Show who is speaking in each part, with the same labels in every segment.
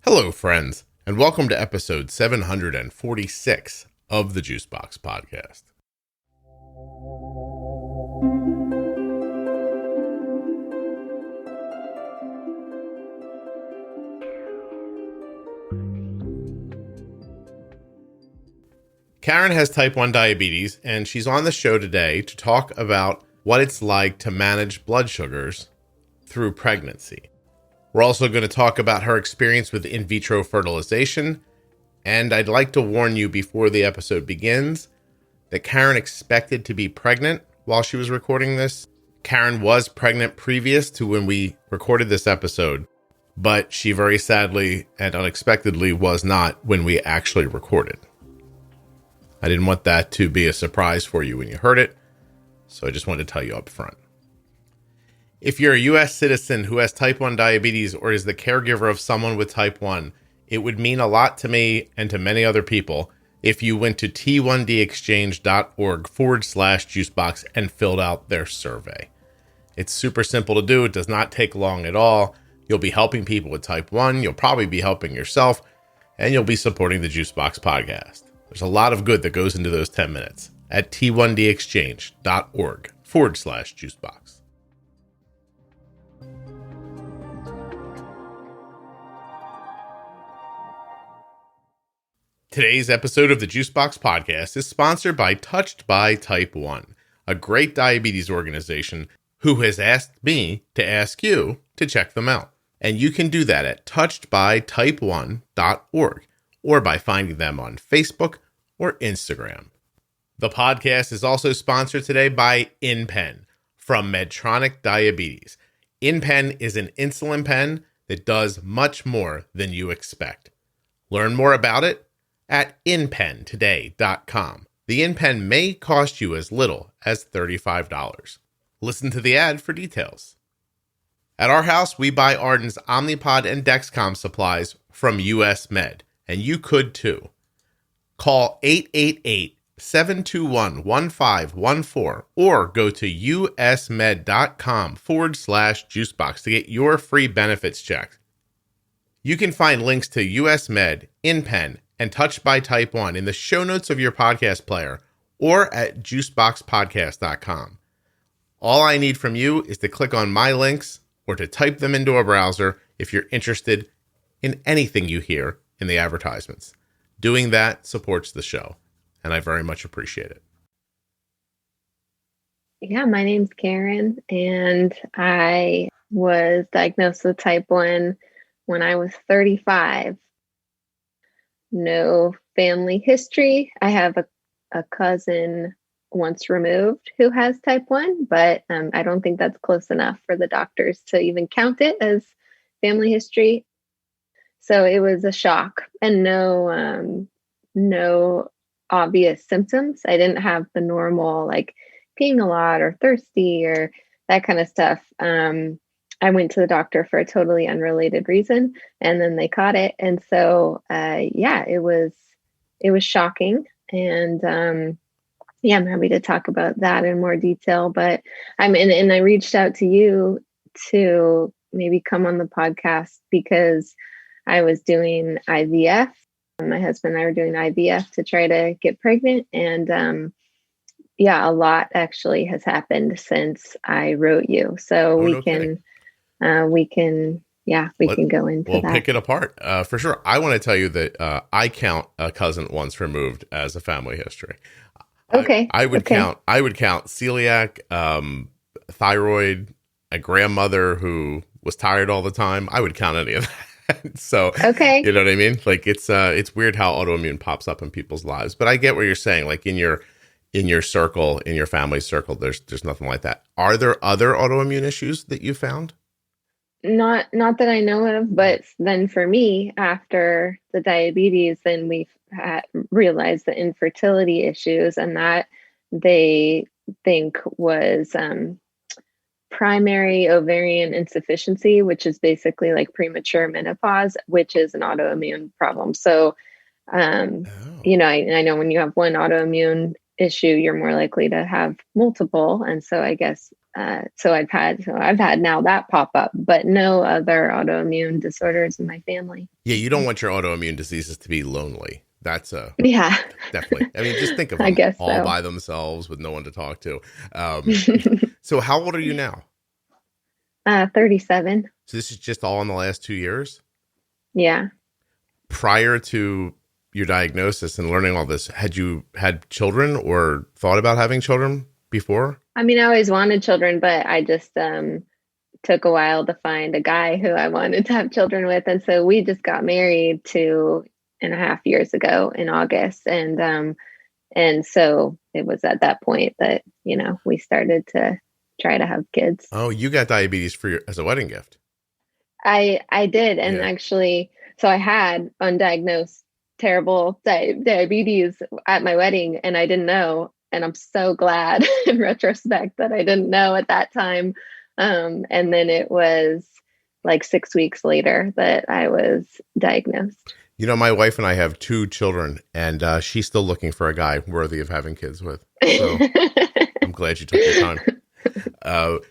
Speaker 1: Hello, friends, and welcome to episode 746 of the Juicebox Podcast. Karen has type 1 diabetes, and she's on the show today to talk about what it's like to manage blood sugars through pregnancy. We're also going to talk about her experience with in vitro fertilization, and I'd like to warn you before the episode begins that Karen expected to be pregnant while she was recording this. Karen was pregnant previous to when we recorded this episode, but she very sadly and unexpectedly was not when we actually recorded. I didn't want that to be a surprise for you when you heard it, so I just wanted to tell you up front. If you're a U.S. citizen who has type 1 diabetes or is the caregiver of someone with type 1, it would mean a lot to me and to many other people if you went to t1dexchange.org/juicebox and filled out their survey. It's super simple to do. It does not take long at all. You'll be helping people with type 1. You'll probably be helping yourself, and you'll be supporting the Juicebox Podcast. There's a lot of good that goes into those 10 minutes at t1dexchange.org/juicebox. Today's episode of the Juicebox Podcast is sponsored by Touched by Type 1, a great diabetes organization who has asked me to ask you to check them out. And you can do that at touchedbytype1.org or by finding them on Facebook or Instagram. The podcast is also sponsored today by InPen from Medtronic Diabetes. InPen is an insulin pen that does much more than you expect. Learn more about it at InPenToday.com. The InPen may cost you as little as $35. Listen to the ad for details. At our house, we buy Arden's Omnipod and Dexcom supplies from US Med, and you could too. Call 888-721-1514 or go to usmed.com/juicebox to get your free benefits checked. You can find links to US Med, InPen, and Touched by Type 1 in the show notes of your podcast player or at juiceboxpodcast.com. All I need from you is to click on my links or to type them into a browser if you're interested in anything you hear in the advertisements. Doing that supports the show, and I very much appreciate it.
Speaker 2: Yeah, my name's Karen, and I was diagnosed with type 1 when I was 35. No family history. I have a cousin once removed who has type 1, but I don't think that's close enough for the doctors to even count it as family history. So it was a shock and no obvious symptoms. I didn't have the normal like peeing a lot or thirsty or that kind of stuff. I went to the doctor for a totally unrelated reason, and then they caught it. And so, it was shocking. And I'm happy to talk about that in more detail. But I reached out to you to maybe come on the podcast because I was doing IVF. My husband and I were doing IVF to try to get pregnant. And a lot actually has happened since I wrote you. So we can go into that. We'll
Speaker 1: pick it apart for sure. I want to tell you that I count a cousin once removed as a family history.
Speaker 2: Okay.
Speaker 1: I would count celiac, thyroid, a grandmother who was tired all the time. I would count any of that. So,
Speaker 2: okay.
Speaker 1: You know what I mean? Like it's weird how autoimmune pops up in people's lives, but I get what you're saying. Like in your circle, in your family circle, there's nothing like that. Are there other autoimmune issues that you found?
Speaker 2: Not that I know of, but then for me, after the diabetes, then we realized the infertility issues, and that they think was primary ovarian insufficiency, which is basically like premature menopause, which is an autoimmune problem. So, I know when you have one autoimmune issue, you're more likely to have multiple. And so I guess, I've had now that pop up, but no other autoimmune disorders in my family.
Speaker 1: Yeah, you don't want your autoimmune diseases to be lonely. That's
Speaker 2: Yeah,
Speaker 1: definitely. I mean, just think of
Speaker 2: I
Speaker 1: them
Speaker 2: guess
Speaker 1: all
Speaker 2: so.
Speaker 1: by themselves with no one to talk to. So how old are you now?
Speaker 2: 37.
Speaker 1: So this is just all in the last 2 years?
Speaker 2: Yeah.
Speaker 1: Prior to your diagnosis and learning all this, had you had children or thought about having children before?
Speaker 2: I mean, I always wanted children, but I just took a while to find a guy who I wanted to have children with. And so we just got married 2.5 years ago in August. And so it was at that point that, we started to try to have kids.
Speaker 1: Oh, you got diabetes as a wedding gift.
Speaker 2: I did. And actually, so I had undiagnosed terrible diabetes at my wedding, and I didn't know. And I'm so glad in retrospect that I didn't know at that time. And then it was like 6 weeks later that I was diagnosed.
Speaker 1: My wife and I have 2 children, and she's still looking for a guy worthy of having kids with. So I'm glad you took your time.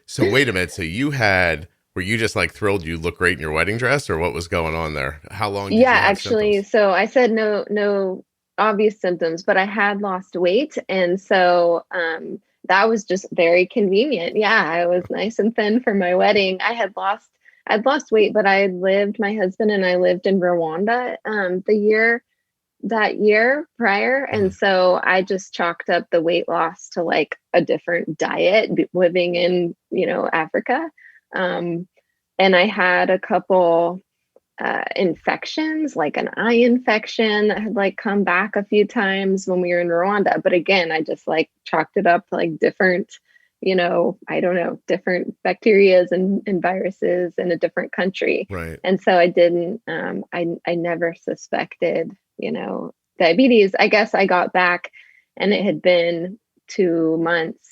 Speaker 1: So wait a minute. So were you just like thrilled you look great in your wedding dress, or what was going on there? How long did you have
Speaker 2: actually
Speaker 1: symptoms?
Speaker 2: So I said no obvious symptoms, but I had lost weight, and so that was just very convenient. I was nice and thin for my wedding. I'd lost weight, but my husband and I lived in Rwanda that year prior. And so I just chalked up the weight loss to like a different diet living in, Africa. And I had a couple infections, like an eye infection that had like come back a few times when we were in Rwanda. But again, I just like chalked it up to like different, different bacterias and viruses in a different country.
Speaker 1: Right.
Speaker 2: And so I didn't, I never suspected, diabetes. I guess I got back and it had been 2 months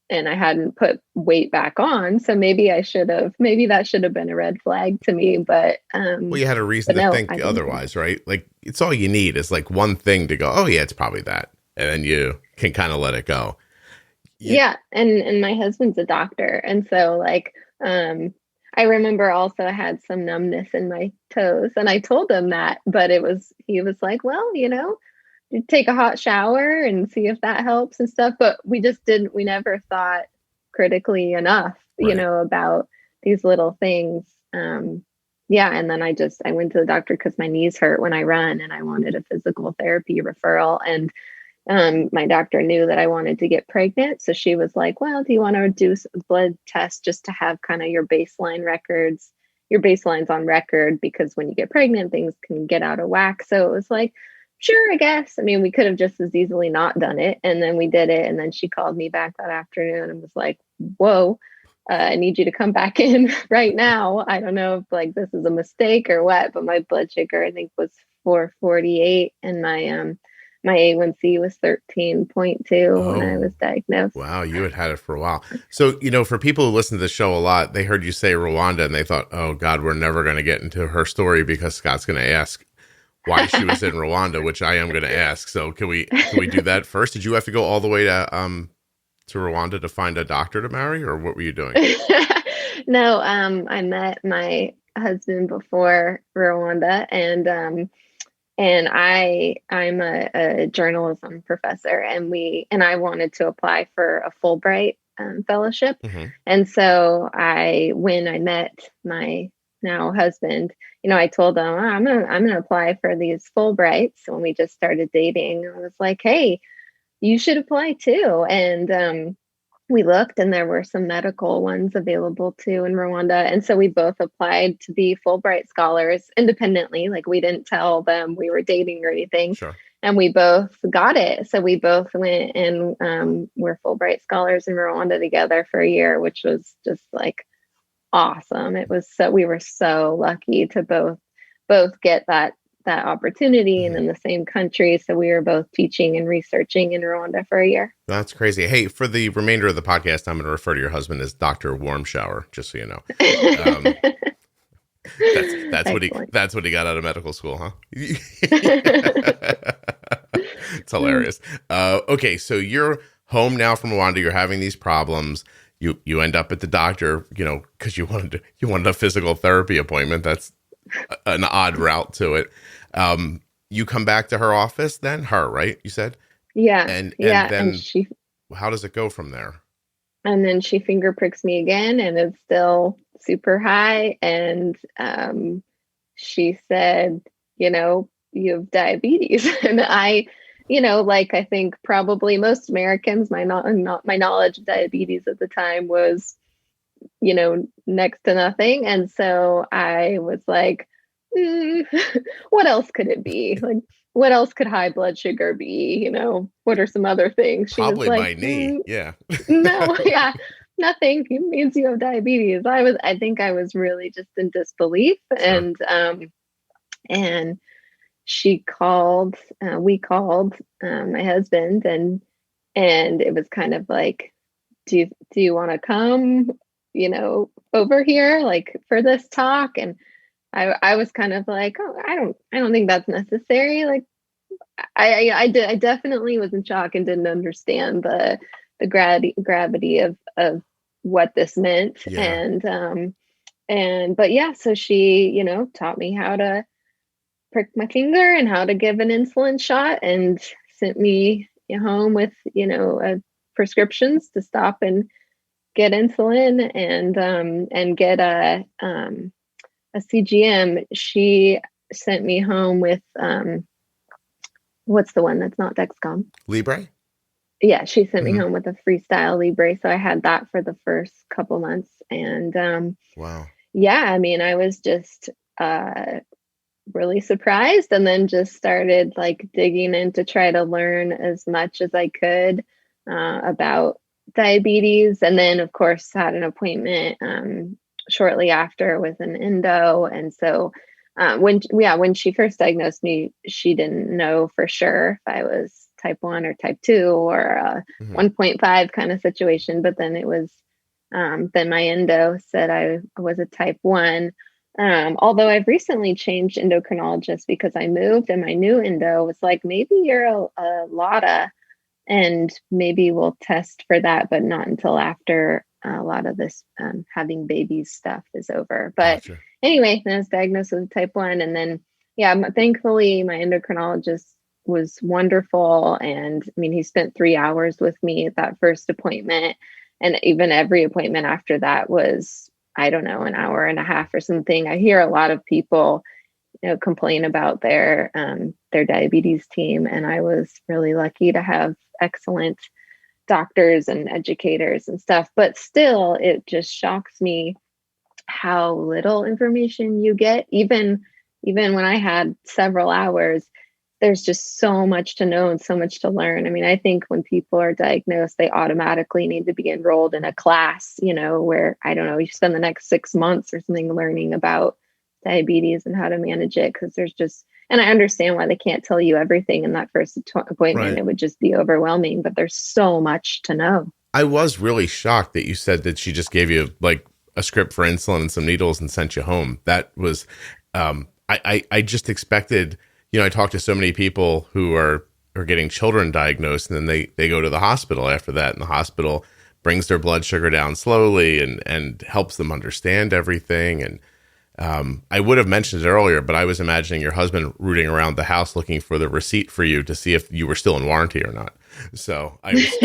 Speaker 2: and I hadn't put weight back on. So maybe that should have been a red flag to me, but,
Speaker 1: well, you had a reason to think otherwise, right? Like it's all you need is like one thing to go, oh yeah, it's probably that. And then you can kind of let it go.
Speaker 2: Yeah. And my husband's a doctor. And so like, I remember also I had some numbness in my toes and I told him that, but he was like, well, you take a hot shower and see if that helps and stuff. But we never thought critically enough,
Speaker 1: right.
Speaker 2: About these little things. And then I went to the doctor because my knees hurt when I run and I wanted a physical therapy referral. And my doctor knew that I wanted to get pregnant. So she was like, well, do you want to do a blood test just to have kind of your baseline's on record? Because when you get pregnant, things can get out of whack. So it was like, sure, I guess. I mean, we could have just as easily not done it. And then we did it. And then she called me back that afternoon and was like, whoa, I need you to come back in right now. I don't know if like this is a mistake or what, but my blood sugar, I think, was 448 and my A1C was 13.2 when I was diagnosed.
Speaker 1: Wow, you had it for a while. So, for people who listen to the show a lot, they heard you say Rwanda and they thought, oh God, we're never going to get into her story because Scott's going to ask why she was in Rwanda, which I am going to ask. So can we do that first? Did you have to go all the way to Rwanda to find a doctor to marry, or what were you doing?
Speaker 2: No, I met my husband before Rwanda, and I'm a journalism professor, and I wanted to apply for a Fulbright fellowship. Mm-hmm. And so when I met my now husband, I told him, I'm gonna apply for these Fulbrights. When we just started dating, I was like, hey, you should apply too. And we looked and there were some medical ones available too in Rwanda. And so we both applied to be Fulbright scholars independently. Like we didn't tell them we were dating or anything.
Speaker 1: Sure.
Speaker 2: And we both got it. So we both went and were Fulbright scholars in Rwanda together for a year, which was just like awesome. We were so lucky to both get that opportunity and in the same country. So we were both teaching and researching in Rwanda for a year.
Speaker 1: That's crazy. Hey, for the remainder of the podcast, I'm going to refer to your husband as Dr. Warm Shower, just so you know. That's what he got out of medical school, huh? It's hilarious. Okay, so you're home now from Rwanda. You're having these problems. You end up at the doctor, because you wanted a physical therapy appointment. That's an odd route to it. You come back to her office then? Her, right? You said?
Speaker 2: Yeah.
Speaker 1: And
Speaker 2: Yeah.
Speaker 1: then
Speaker 2: And she,
Speaker 1: how does it go from there?
Speaker 2: and then she finger pricks me again, and it's still super high. And she said, you have diabetes. And like I think probably most Americans, my knowledge of diabetes at the time was, next to nothing. And so I was like, what else could it be? Like, what else could high blood sugar be? What are some other things? She was
Speaker 1: Probably
Speaker 2: like,
Speaker 1: my knee. Yeah.
Speaker 2: no, yeah, nothing. It means you have diabetes. I think I was really just in disbelief.
Speaker 1: Sure.
Speaker 2: And she called, we called, my husband, and it was kind of like, do you want to come, over here, like, for this talk? And I was kind of like, oh, I don't think that's necessary. Like, I definitely was in shock and didn't understand the gravity of what this meant.
Speaker 1: Yeah.
Speaker 2: But yeah, so she, taught me how to prick my finger and how to give an insulin shot, and sent me home with, prescriptions to stop and get insulin, and get a CGM. She sent me home with, what's the one that's not Dexcom?
Speaker 1: Libre?
Speaker 2: Yeah, she sent me
Speaker 1: Mhm.
Speaker 2: home with a Freestyle Libre. So I had that for the first couple months. And
Speaker 1: Wow.
Speaker 2: yeah, I mean, I was just really surprised, and then just started like digging in to try to learn as much as I could about diabetes. And then, of course, had an appointment shortly after with an endo. And so when she first diagnosed me, she didn't know for sure if I was type 1 or type 2 or a
Speaker 1: Mhm.
Speaker 2: 1.5 kind of situation. But then it was, then my endo said I was a type 1. Although I've recently changed endocrinologists because I moved, and my new endo was like, maybe you're a LADA, and maybe we'll test for that, but not until after a lot of this having babies stuff is over. But
Speaker 1: Gotcha.
Speaker 2: anyway, I was diagnosed with type 1. And then, yeah, thankfully my endocrinologist was wonderful. And I mean, he spent 3 hours with me at that first appointment. And even every appointment after that was, I don't know, an hour and a half or something. I hear a lot of people, complain about their diabetes team. And I was really lucky to have excellent doctors and educators and stuff. But still, it just shocks me how little information you get. Even when I had several hours, there's just so much to know and so much to learn. I mean, I think when people are diagnosed, they automatically need to be enrolled in a class, where, I don't know, you spend the next 6 months or something learning about diabetes and how to manage it. Because there's just, and I understand why they can't tell you everything in that first appointment.
Speaker 1: Right.
Speaker 2: It would just be overwhelming, but there's so much to know.
Speaker 1: I was really shocked that you said that she just gave you like a script for insulin and some needles and sent you home. That was, I just expected, I talk to so many people who are getting children diagnosed, and then they go to the hospital after that, and the hospital brings their blood sugar down slowly and helps them understand everything. And I would have mentioned it earlier, but I was imagining your husband rooting around the house looking for the receipt for you to see if you were still in warranty or not. So I was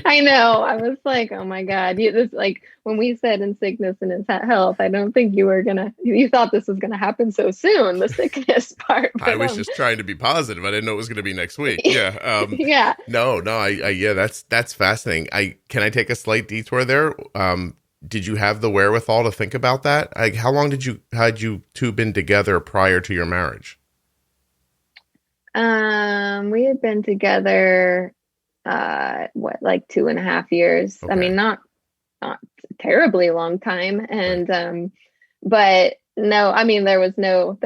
Speaker 2: I know. I was like, oh my God. This, like, when we said in sickness and in health, I don't think you thought this was gonna happen so soon, the sickness part. But,
Speaker 1: I was just trying to be positive. I didn't know it was going to be next week. Yeah.
Speaker 2: Yeah.
Speaker 1: No, yeah, that's fascinating. Can I take a slight detour there? Did you have the wherewithal to think about that? Like, how long had you two been together prior to your marriage?
Speaker 2: We had been together, like 2.5 years. I
Speaker 1: Okay.
Speaker 2: mean, not terribly long time. And, but no, I mean, there was no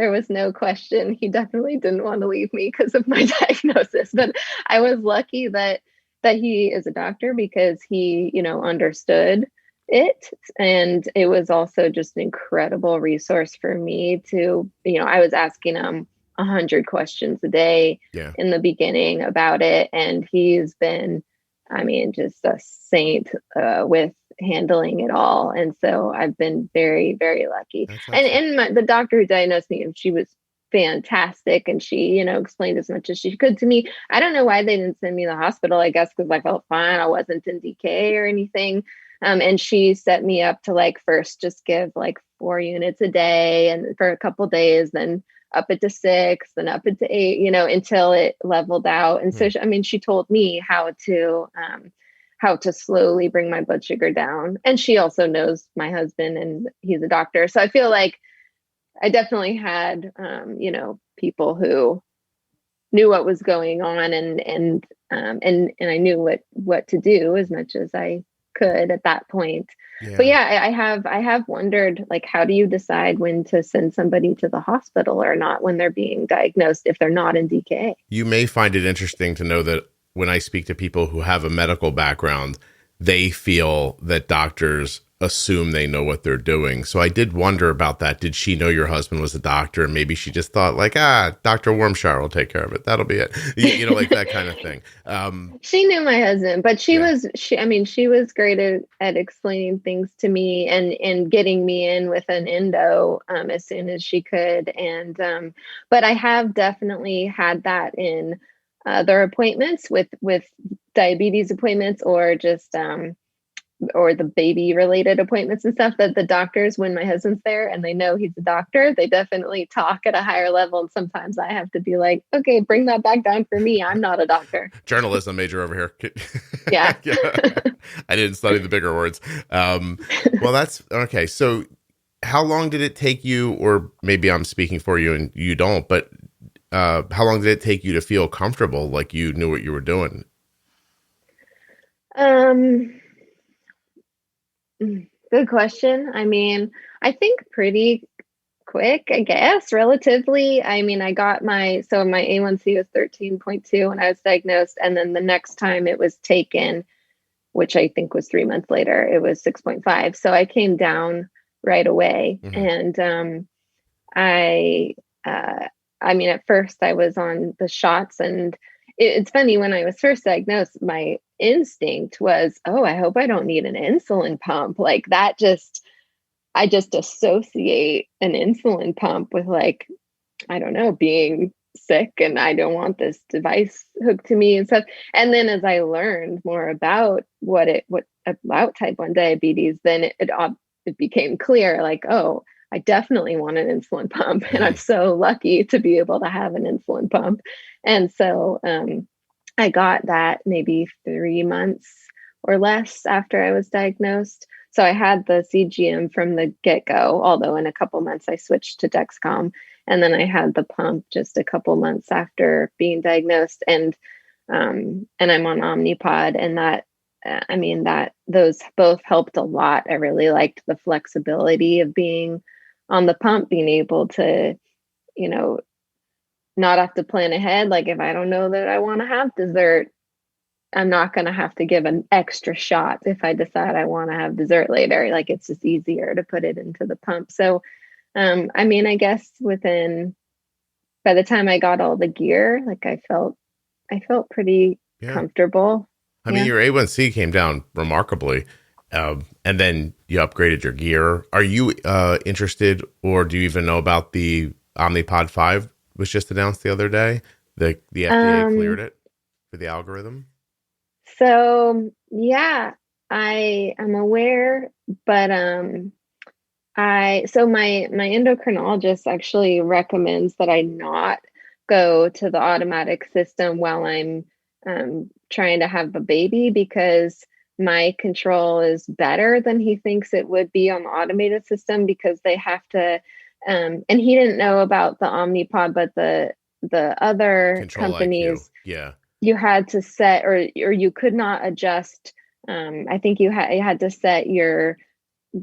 Speaker 2: question. He definitely didn't want to leave me because of my diagnosis. But I was lucky that he is a doctor, because he, understood it. And it was also just an incredible resource for me to, I was asking him 100 questions a day
Speaker 1: Yeah.
Speaker 2: in the beginning about it. And he's been, I mean, just a saint with handling it all. And so I've been very, very lucky.
Speaker 1: That's
Speaker 2: And the doctor who diagnosed me, she was fantastic. And she, explained as much as she could to me. I don't know why they didn't send me to the hospital, I guess, because I felt fine. I wasn't in decay or anything. And she set me up to like first just give like 4 units a day and for a couple days, then up it to 6, then up it to 8, until it leveled out. And so, she told me how to slowly bring my blood sugar down. And she also knows my husband and he's a doctor. So I feel like I definitely had, people who knew what was going on and I knew what to do as much as I could at that point.
Speaker 1: Yeah.
Speaker 2: But yeah, I have wondered, like, how do you decide when to send somebody to the hospital or not when they're being diagnosed if they're not in DK?
Speaker 1: You may find it interesting to know that when I speak to people who have a medical background, they feel that doctors assume they know what they're doing. So I did wonder about that. Did she know your husband was a doctor and maybe she just thought like, Dr. Wormshire will take care of it. That'll be it. Like that kind of thing.
Speaker 2: She knew my husband, but she was great at explaining things to me and getting me in with an endo as soon as she could. And but I have definitely had that in other appointments with diabetes appointments or just or the baby related appointments and stuff, that the doctors, when my husband's there and they know he's a doctor, they definitely talk at a higher level. And sometimes I have to be like, okay, bring that back down for me. I'm not a doctor.
Speaker 1: Journalism major over here.
Speaker 2: Yeah.
Speaker 1: I didn't study the bigger words. Well, that's okay. So how long did it take you, or maybe I'm speaking for you and you don't, but how long did it take you to feel comfortable, like you knew what you were doing?
Speaker 2: Good question. I think pretty quick, I guess, relatively. I got my A1C was 13.2 when I was diagnosed. And then the next time it was taken, which I think was 3 months later, it was 6.5. So I came down right away.
Speaker 1: Mm-hmm.
Speaker 2: And at first I was on the shots, and it's funny, when I was first diagnosed, my instinct was, oh, I hope I don't need an insulin pump. Like that I just associate an insulin pump with, like, I don't know, being sick, and I don't want this device hooked to me and stuff. And then as I learned more about about type 1 diabetes, then it became clear, like, oh, I definitely want an insulin pump. And I'm so lucky to be able to have an insulin pump. And so I got that maybe 3 months or less after I was diagnosed. So I had the CGM from the get-go, although in a couple months I switched to Dexcom. And then I had the pump just a couple months after being diagnosed. And I'm on Omnipod, and that those both helped a lot. I really liked the flexibility of being on the pump, being able to, not have to plan ahead. Like if I don't know that I want to have dessert, I'm not going to have to give an extra shot if I decide I want to have dessert later. Like it's just easier to put it into the pump. So, I guess by the time I got all the gear, like I felt pretty comfortable.
Speaker 1: Your A1C came down remarkably. And then you upgraded your gear. Are you interested, or do you even know about the Omnipod 5 was just announced the other day? The FDA cleared it for the algorithm.
Speaker 2: So yeah, I am aware, but my endocrinologist actually recommends that I not go to the automatic system while I'm trying to have a baby, because my control is better than he thinks it would be on the automated system, because they have to, and he didn't know about the Omnipod, but the other
Speaker 1: Control
Speaker 2: companies,
Speaker 1: IQ.
Speaker 2: you had to set, or you could not adjust. I think you had to set your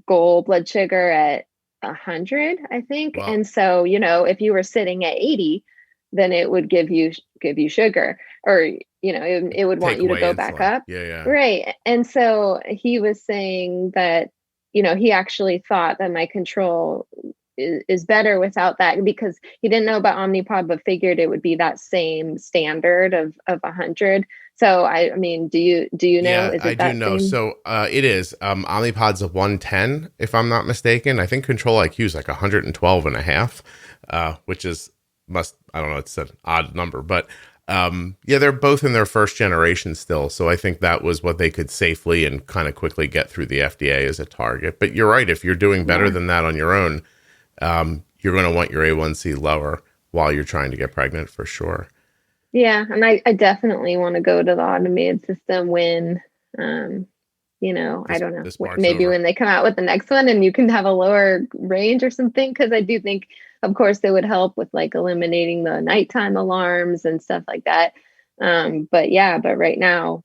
Speaker 2: goal blood sugar at 100, I think.
Speaker 1: Wow.
Speaker 2: And so, if you were sitting at 80, then it would give you sugar, or it would want you to go back up.
Speaker 1: Yeah.
Speaker 2: Right. And so he was saying that, he actually thought that my control is better without that, because he didn't know about Omnipod, but figured it would be that same standard of 100. So I mean, do you know?
Speaker 1: Yeah,
Speaker 2: Is
Speaker 1: I
Speaker 2: it
Speaker 1: do
Speaker 2: that
Speaker 1: know.
Speaker 2: same?
Speaker 1: So it is. Omnipod's a 110, if I'm not mistaken. I think Control IQ is like 112 and a half, which is I don't know, it's an odd number, but yeah, they're both in their first generation still. So I think that was what they could safely and kind of quickly get through the FDA as a target. But you're right. If you're doing better than that on your own, you're going to want your A1C lower while you're trying to get pregnant for sure.
Speaker 2: Yeah. And I definitely want to go to the automated system when, I don't know, maybe when they come out with the next one and you can have a lower range or something. Cause I do think, of course, it would help with like eliminating the nighttime alarms and stuff like that. But right now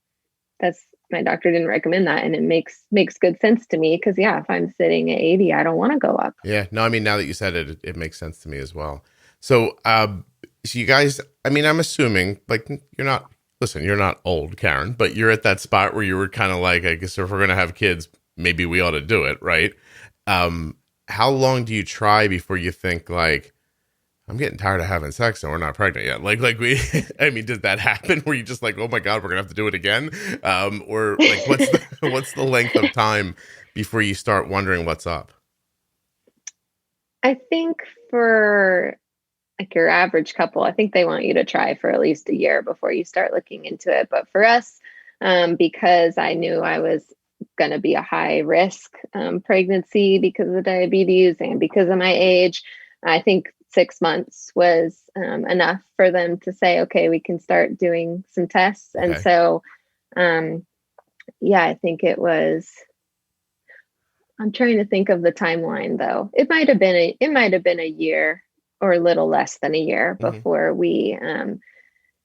Speaker 2: my doctor didn't recommend that. And it makes good sense to me. Cause if I'm sitting at 80, I don't want to go up.
Speaker 1: Yeah, no, I mean, now that you said it, it makes sense to me as well. So, so you guys, I mean, I'm assuming like you're not old, Karen, but you're at that spot where you were kind of like, I guess if we're going to have kids, maybe we ought to do it. Right. How long do you try before you think like, I'm getting tired of having sex and we're not pregnant yet? I mean, did that happen where you just like, oh my God, we're gonna have to do it again? Or like, what's the length of time before you start wondering what's up?
Speaker 2: I think for like your average couple, I think they want you to try for at least a year before you start looking into it. But for us, because I knew I was going to be a high risk pregnancy because of the diabetes and because of my age, I think 6 months was enough for them to say, okay, we can start doing some tests. Okay. And so, I think it was, I'm trying to think of the timeline though. It might've been a year or a little less than a year before we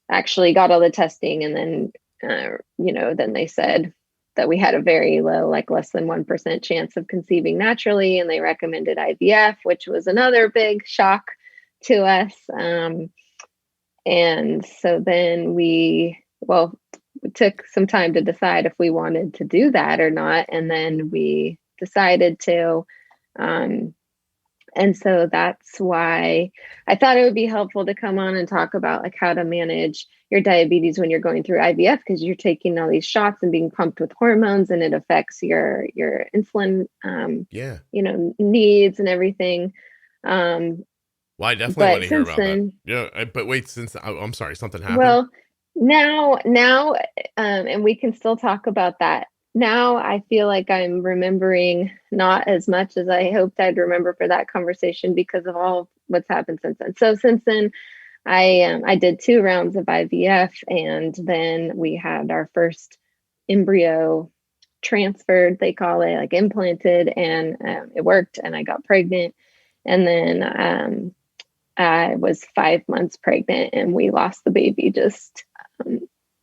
Speaker 2: actually got all the testing. And then, then they said that we had a very low, like less than 1% chance of conceiving naturally. And they recommended IVF, which was another big shock to us. And so then we took some time to decide if we wanted to do that or not. And then we decided to, and so that's why I thought it would be helpful to come on and talk about like how to manage your diabetes when you're going through IVF, because you're taking all these shots and being pumped with hormones, and it affects your insulin, needs and everything.
Speaker 1: Well, I definitely want to hear about that. Yeah, but wait, I'm sorry, something happened.
Speaker 2: Well, now, and we can still talk about that. Now I feel like I'm remembering not as much as I hoped I'd remember for that conversation because of all what's happened since then. So since then, I did 2 rounds of IVF, and then we had our first embryo transferred, they call it, like implanted, and it worked, and I got pregnant. And then I was 5 months pregnant, and we lost the baby just.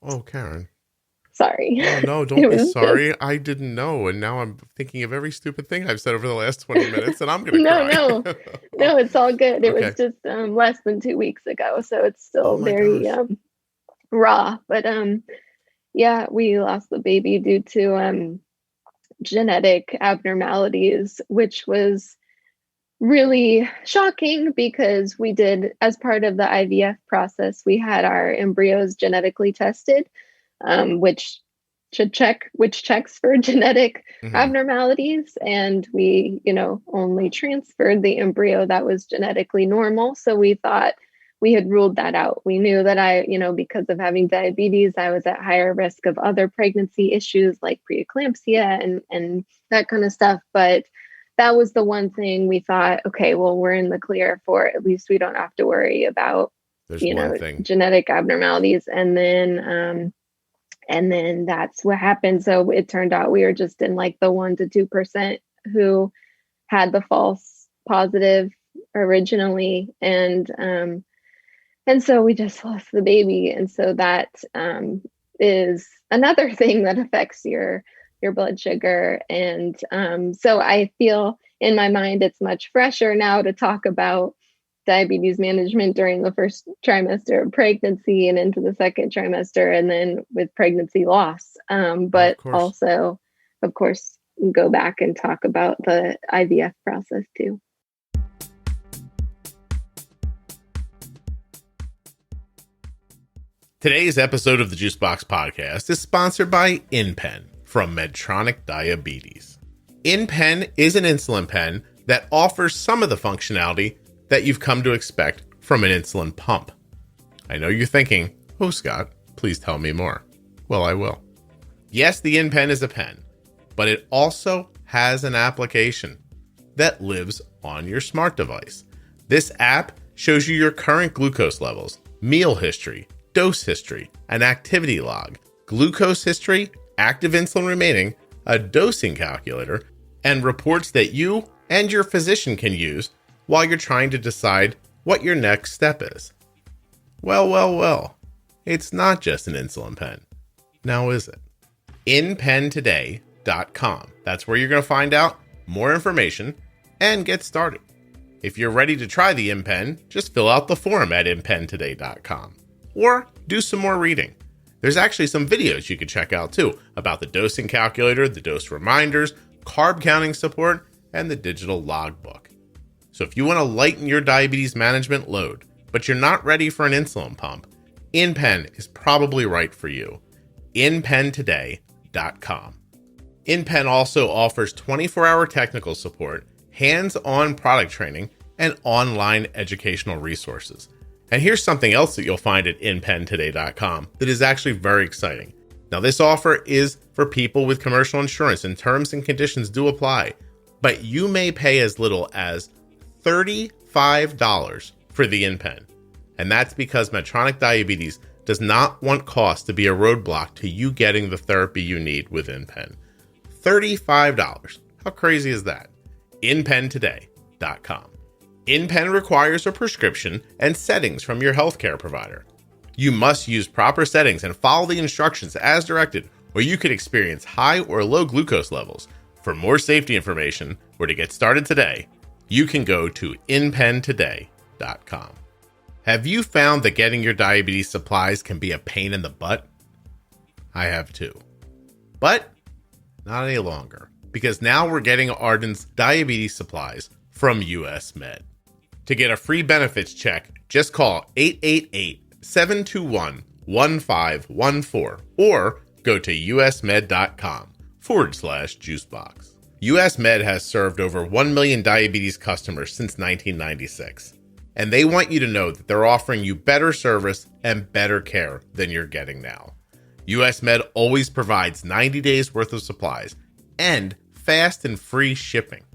Speaker 1: Oh, Karen.
Speaker 2: Sorry.
Speaker 1: Oh, no, don't be sorry. I didn't know. And now I'm thinking of every stupid thing I've said over the last 20 minutes, and I'm going to cry.
Speaker 2: No, it's all good. It was just less than 2 weeks ago. So it's still very raw. But we lost the baby due to genetic abnormalities, which was really shocking because we did, as part of the IVF process, we had our embryos genetically tested. Which checks for genetic abnormalities. And we, only transferred the embryo that was genetically normal. So we thought we had ruled that out. We knew that because of having diabetes, I was at higher risk of other pregnancy issues like preeclampsia and that kind of stuff. But that was the one thing we thought, okay, well, we're in the clear for, at least we don't have to worry about, genetic abnormalities. And then that's what happened. So it turned out we were just in like the 1% to 2% who had the false positive originally. And so we just lost the baby. And so that is another thing that affects your blood sugar. And so I feel in my mind, it's much fresher now to talk about diabetes management during the first trimester of pregnancy and into the second trimester, and then with pregnancy loss. But also, of course, go back and talk about the IVF process too.
Speaker 1: Today's episode of the Juicebox Podcast is sponsored by InPen from Medtronic Diabetes. InPen is an insulin pen that offers some of the functionality that you've come to expect from an insulin pump. I know you're thinking, oh Scott, please tell me more. Well, I will. Yes, the InPen is a pen, but it also has an application that lives on your smart device. This app shows you your current glucose levels, meal history, dose history, an activity log, glucose history, active insulin remaining, a dosing calculator, and reports that you and your physician can use while you're trying to decide what your next step is. Well, it's not just an insulin pen. Now is it? InPenToday.com. That's where you're going to find out more information and get started. If you're ready to try the InPen, just fill out the form at InPenToday.com. Or do some more reading. There's actually some videos you can check out too about the dosing calculator, the dose reminders, carb counting support, and the digital logbook. So if you want to lighten your diabetes management load, but you're not ready for an insulin pump, InPen is probably right for you. InPenToday.com. InPen also offers 24-hour technical support, hands-on product training, and online educational resources. And here's something else that you'll find at InPenToday.com that is actually very exciting. Now, this offer is for people with commercial insurance, and terms and conditions do apply, but you may pay as little as $35 for the InPen. And that's because Medtronic Diabetes does not want cost to be a roadblock to you getting the therapy you need with InPen. $35. How crazy is that? InPenToday.com. InPen requires a prescription and settings from your healthcare provider. You must use proper settings and follow the instructions as directed, or you could experience high or low glucose levels. For more safety information or to get started today, you can go to InPenToday.com. Have you found that getting your diabetes supplies can be a pain in the butt? I have too. But not any longer, because now we're getting Arden's diabetes supplies from US Med. To get a free benefits check, just call 888-721-1514 or go to usmed.com/juicebox. US Med has served over 1 million diabetes customers since 1996, and they want you to know that they're offering you better service and better care than you're getting now. US Med always provides 90 days worth of supplies and fast and free shipping.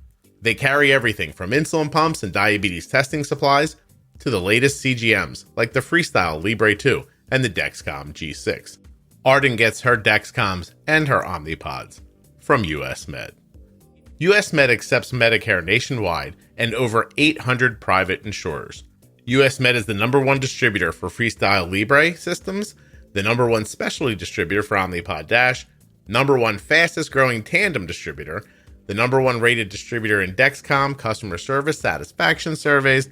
Speaker 1: They carry everything from insulin pumps and diabetes testing supplies to the latest CGMs like the Freestyle Libre 2 and the Dexcom G6. Arden gets her Dexcoms and her Omnipods from US Med. US Med accepts Medicare nationwide and over 800 private insurers. US Med is the #1 distributor for Freestyle Libre systems, the #1 specialty distributor for Omnipod DASH, #1 fastest growing tandem distributor, the #1 rated distributor in Dexcom customer service satisfaction surveys,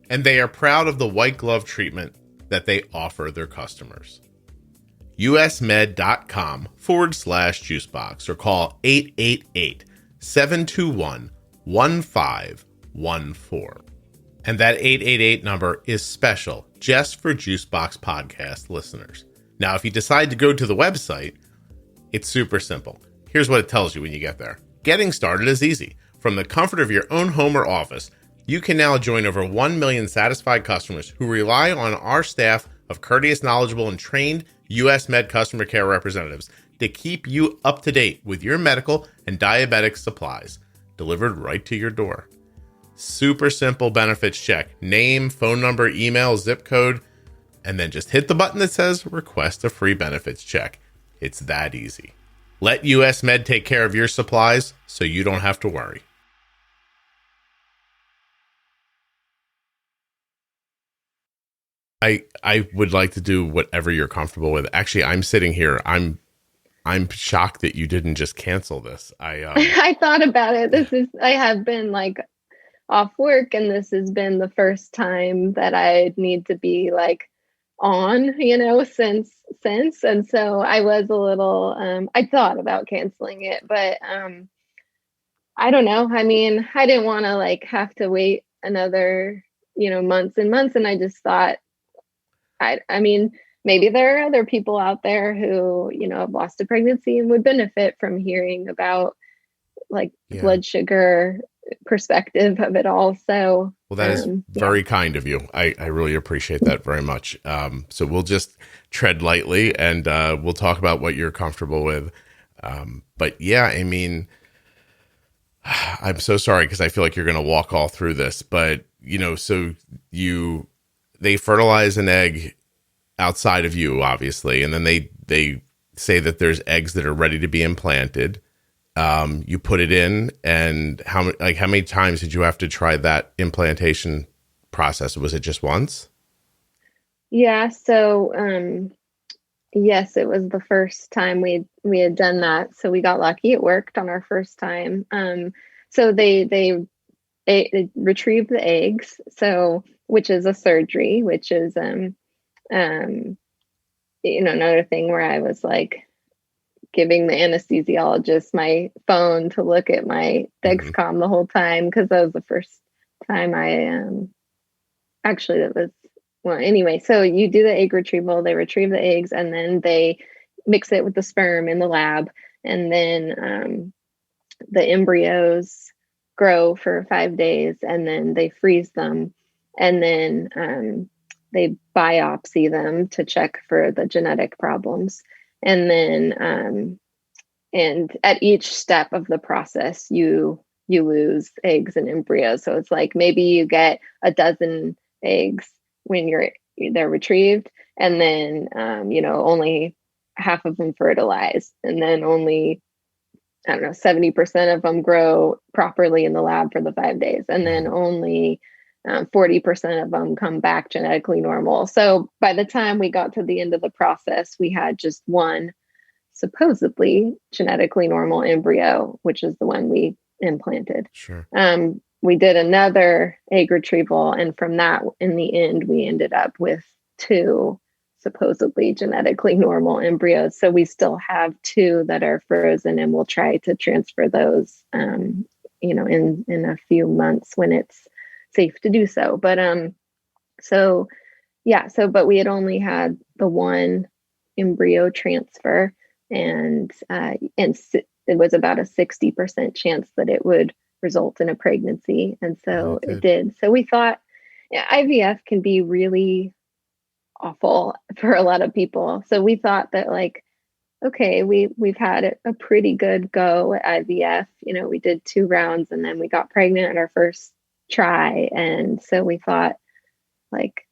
Speaker 1: and they are proud of the white glove treatment that they offer their customers. usmed.com/juicebox or call 888-721-1514. And that 888 number is special just for Juicebox Podcast listeners. Now, if you decide to go to the website, it's super simple. Here's what it tells you when you get there. Getting started is easy. From the comfort of your own home or office, you can now join over 1 million satisfied customers who rely on our staff of courteous, knowledgeable, and trained US Med customer care representatives to keep you up to date with your medical and diabetic supplies, delivered right to your door. Super simple benefits check. Name, phone number, email, zip code, and then just hit the button that says request a free benefits check. It's that easy. Let US Med take care of your supplies so you don't have to worry. I would like to do whatever you're comfortable with. Actually, I'm sitting here. I'm shocked that you didn't just cancel this.
Speaker 2: I thought about it. I have been like off work, and this has been the first time that I need to be like on, since. And so I was a little, I thought about canceling it, but I don't know. I mean, I didn't want to like have to wait another, months and months. And I just thought, I mean, maybe there are other people out there who, have lost a pregnancy and would benefit from hearing about like blood sugar perspective of it all. So,
Speaker 1: well, that is very kind of you. I really appreciate that very much. So we'll just tread lightly and we'll talk about what you're comfortable with. But yeah, I mean, I'm so sorry because I feel like you're going to walk all through this, but so they fertilize an egg outside of you, obviously, and then they say that there's eggs that are ready to be implanted. You put it in, and how many times did you have to try that implantation process? Was it just once?
Speaker 2: Yeah. So, yes, it was the first time we had done that. So we got lucky. It worked on our first time. So they retrieved the eggs. So, which is a surgery, which is, another thing where I was like giving the anesthesiologist my phone to look at my Dexcom the whole time, because that was the first time anyway, so you do the egg retrieval, they retrieve the eggs, and then they mix it with the sperm in the lab, and then the embryos grow for 5 days, and then they freeze them, and then they biopsy them to check for the genetic problems. And then, and at each step of the process, you lose eggs and embryos. So it's like maybe you get a dozen eggs when they're retrieved, and then, only half of them fertilize, and then only, 70% of them grow properly in the lab for the 5 days. And then only 40% of them come back genetically normal. So by the time we got to the end of the process, we had just one supposedly genetically normal embryo, which is the one we implanted.
Speaker 1: Sure.
Speaker 2: We did another egg retrieval, and from that, in the end, we ended up with 2 supposedly genetically normal embryos. So we still have 2 that are frozen, and we'll try to transfer those, in a few months when it's safe to do so. But but we had only had the one embryo transfer, and it was about a 60% chance that it would result in a pregnancy, and so it did. So we thought, IVF can be really awful for a lot of people. So we thought that, like, okay, we've had a pretty good go at IVF. We did 2 rounds, and then we got pregnant at our first try, and so we thought, like,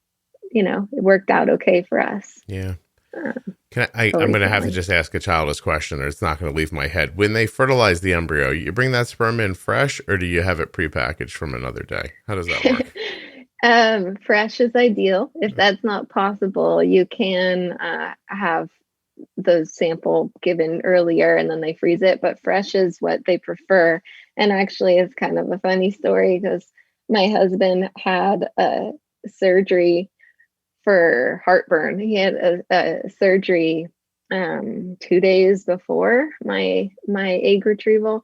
Speaker 2: it worked out okay for us.
Speaker 1: Yeah. I'm going to have to just ask a childish question, or it's not going to leave my head. When they fertilize the embryo, you bring that sperm in fresh, or do you have it prepackaged from another day? How does that work?
Speaker 2: Fresh is ideal. If that's not possible, you can have the sample given earlier and then they freeze it, but fresh is what they prefer. And actually, it's kind of a funny story, because my husband had a surgery for heartburn. He had a surgery 2 days before my egg retrieval.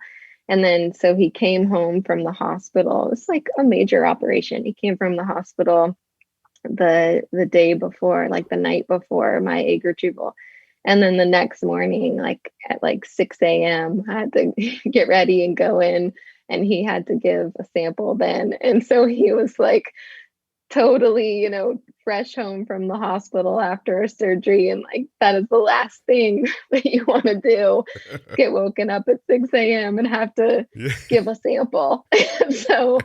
Speaker 2: And then, so he came home from the hospital. It was like a major operation. He came from the hospital the day before, like the night before my egg retrieval. And then the next morning, like at 6 a.m., I had to get ready and go in, and he had to give a sample then. And so he was like totally, fresh home from the hospital after a surgery. And like, that is the last thing that you want to do, get woken up at 6 a.m. and have to give a sample. So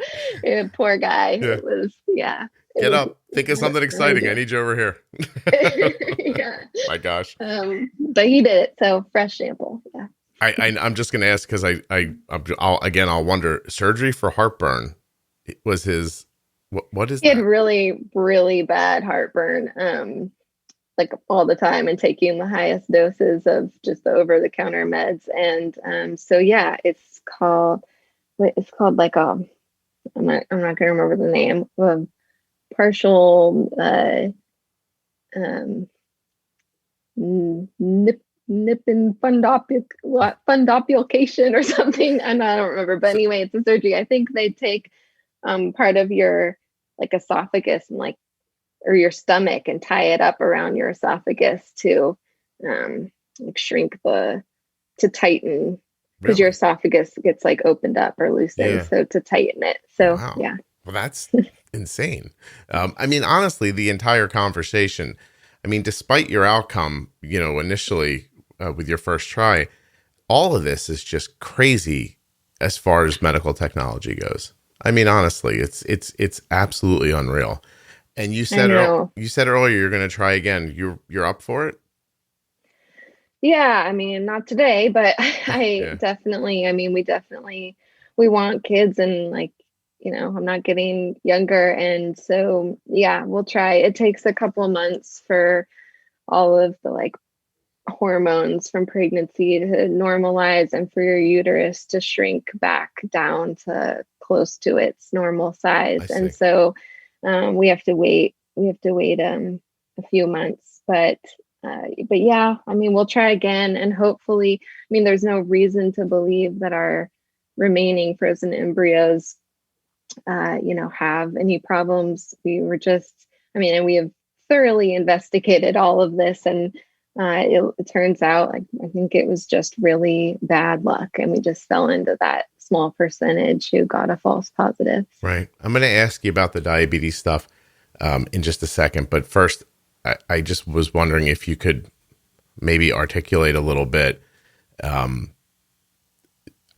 Speaker 2: poor guy.
Speaker 1: Yeah.
Speaker 2: It was,
Speaker 1: Get up. Think of something exciting. I need you over here.
Speaker 2: Yeah.
Speaker 1: My gosh.
Speaker 2: But he did it. So fresh sample. Yeah.
Speaker 1: I'm just going to ask, because I'll wonder, surgery for heartburn was his, what is that?
Speaker 2: He had really, really bad heartburn, like all the time, and taking the highest doses of just the over-the-counter meds. And so, it's called like I'm not going to remember the name of partial nipin fundoplication or something. And I don't remember, but anyway, it's a surgery. I think they take part of your like esophagus and like or your stomach and tie it up around your esophagus to like shrink to tighten, because your
Speaker 1: Really?
Speaker 2: esophagus gets like opened up or loosened.
Speaker 1: Yeah.
Speaker 2: So to tighten it. So
Speaker 1: Wow.
Speaker 2: yeah.
Speaker 1: Well, that's insane. I mean, honestly, the entire conversation, I mean, despite your outcome, initially with your first try, all of this is just crazy as far as medical technology goes. I mean, honestly, it's absolutely unreal. And you
Speaker 2: I
Speaker 1: said
Speaker 2: know.
Speaker 1: you said earlier you're going to try again. You're up for it?
Speaker 2: Yeah, I mean, not today, but I
Speaker 1: Yeah.
Speaker 2: definitely, I mean, we want kids, and like, I'm not getting younger. And so, yeah, we'll try. It takes a couple of months for all of the like hormones from pregnancy to normalize and for your uterus to shrink back down to close to its normal
Speaker 1: I
Speaker 2: size. And
Speaker 1: see.
Speaker 2: so, we have to wait a few months, but yeah, I mean, we'll try again, and hopefully, I mean, there's no reason to believe that our remaining frozen embryos, have any problems. We were just, I mean, and we have thoroughly investigated all of this, and it turns out, like, I think it was just really bad luck, and we just fell into that small percentage who got a false positive.
Speaker 1: Right. I'm going to ask you about the diabetes stuff in just a second, but first, I just was wondering if you could maybe articulate a little bit. I'm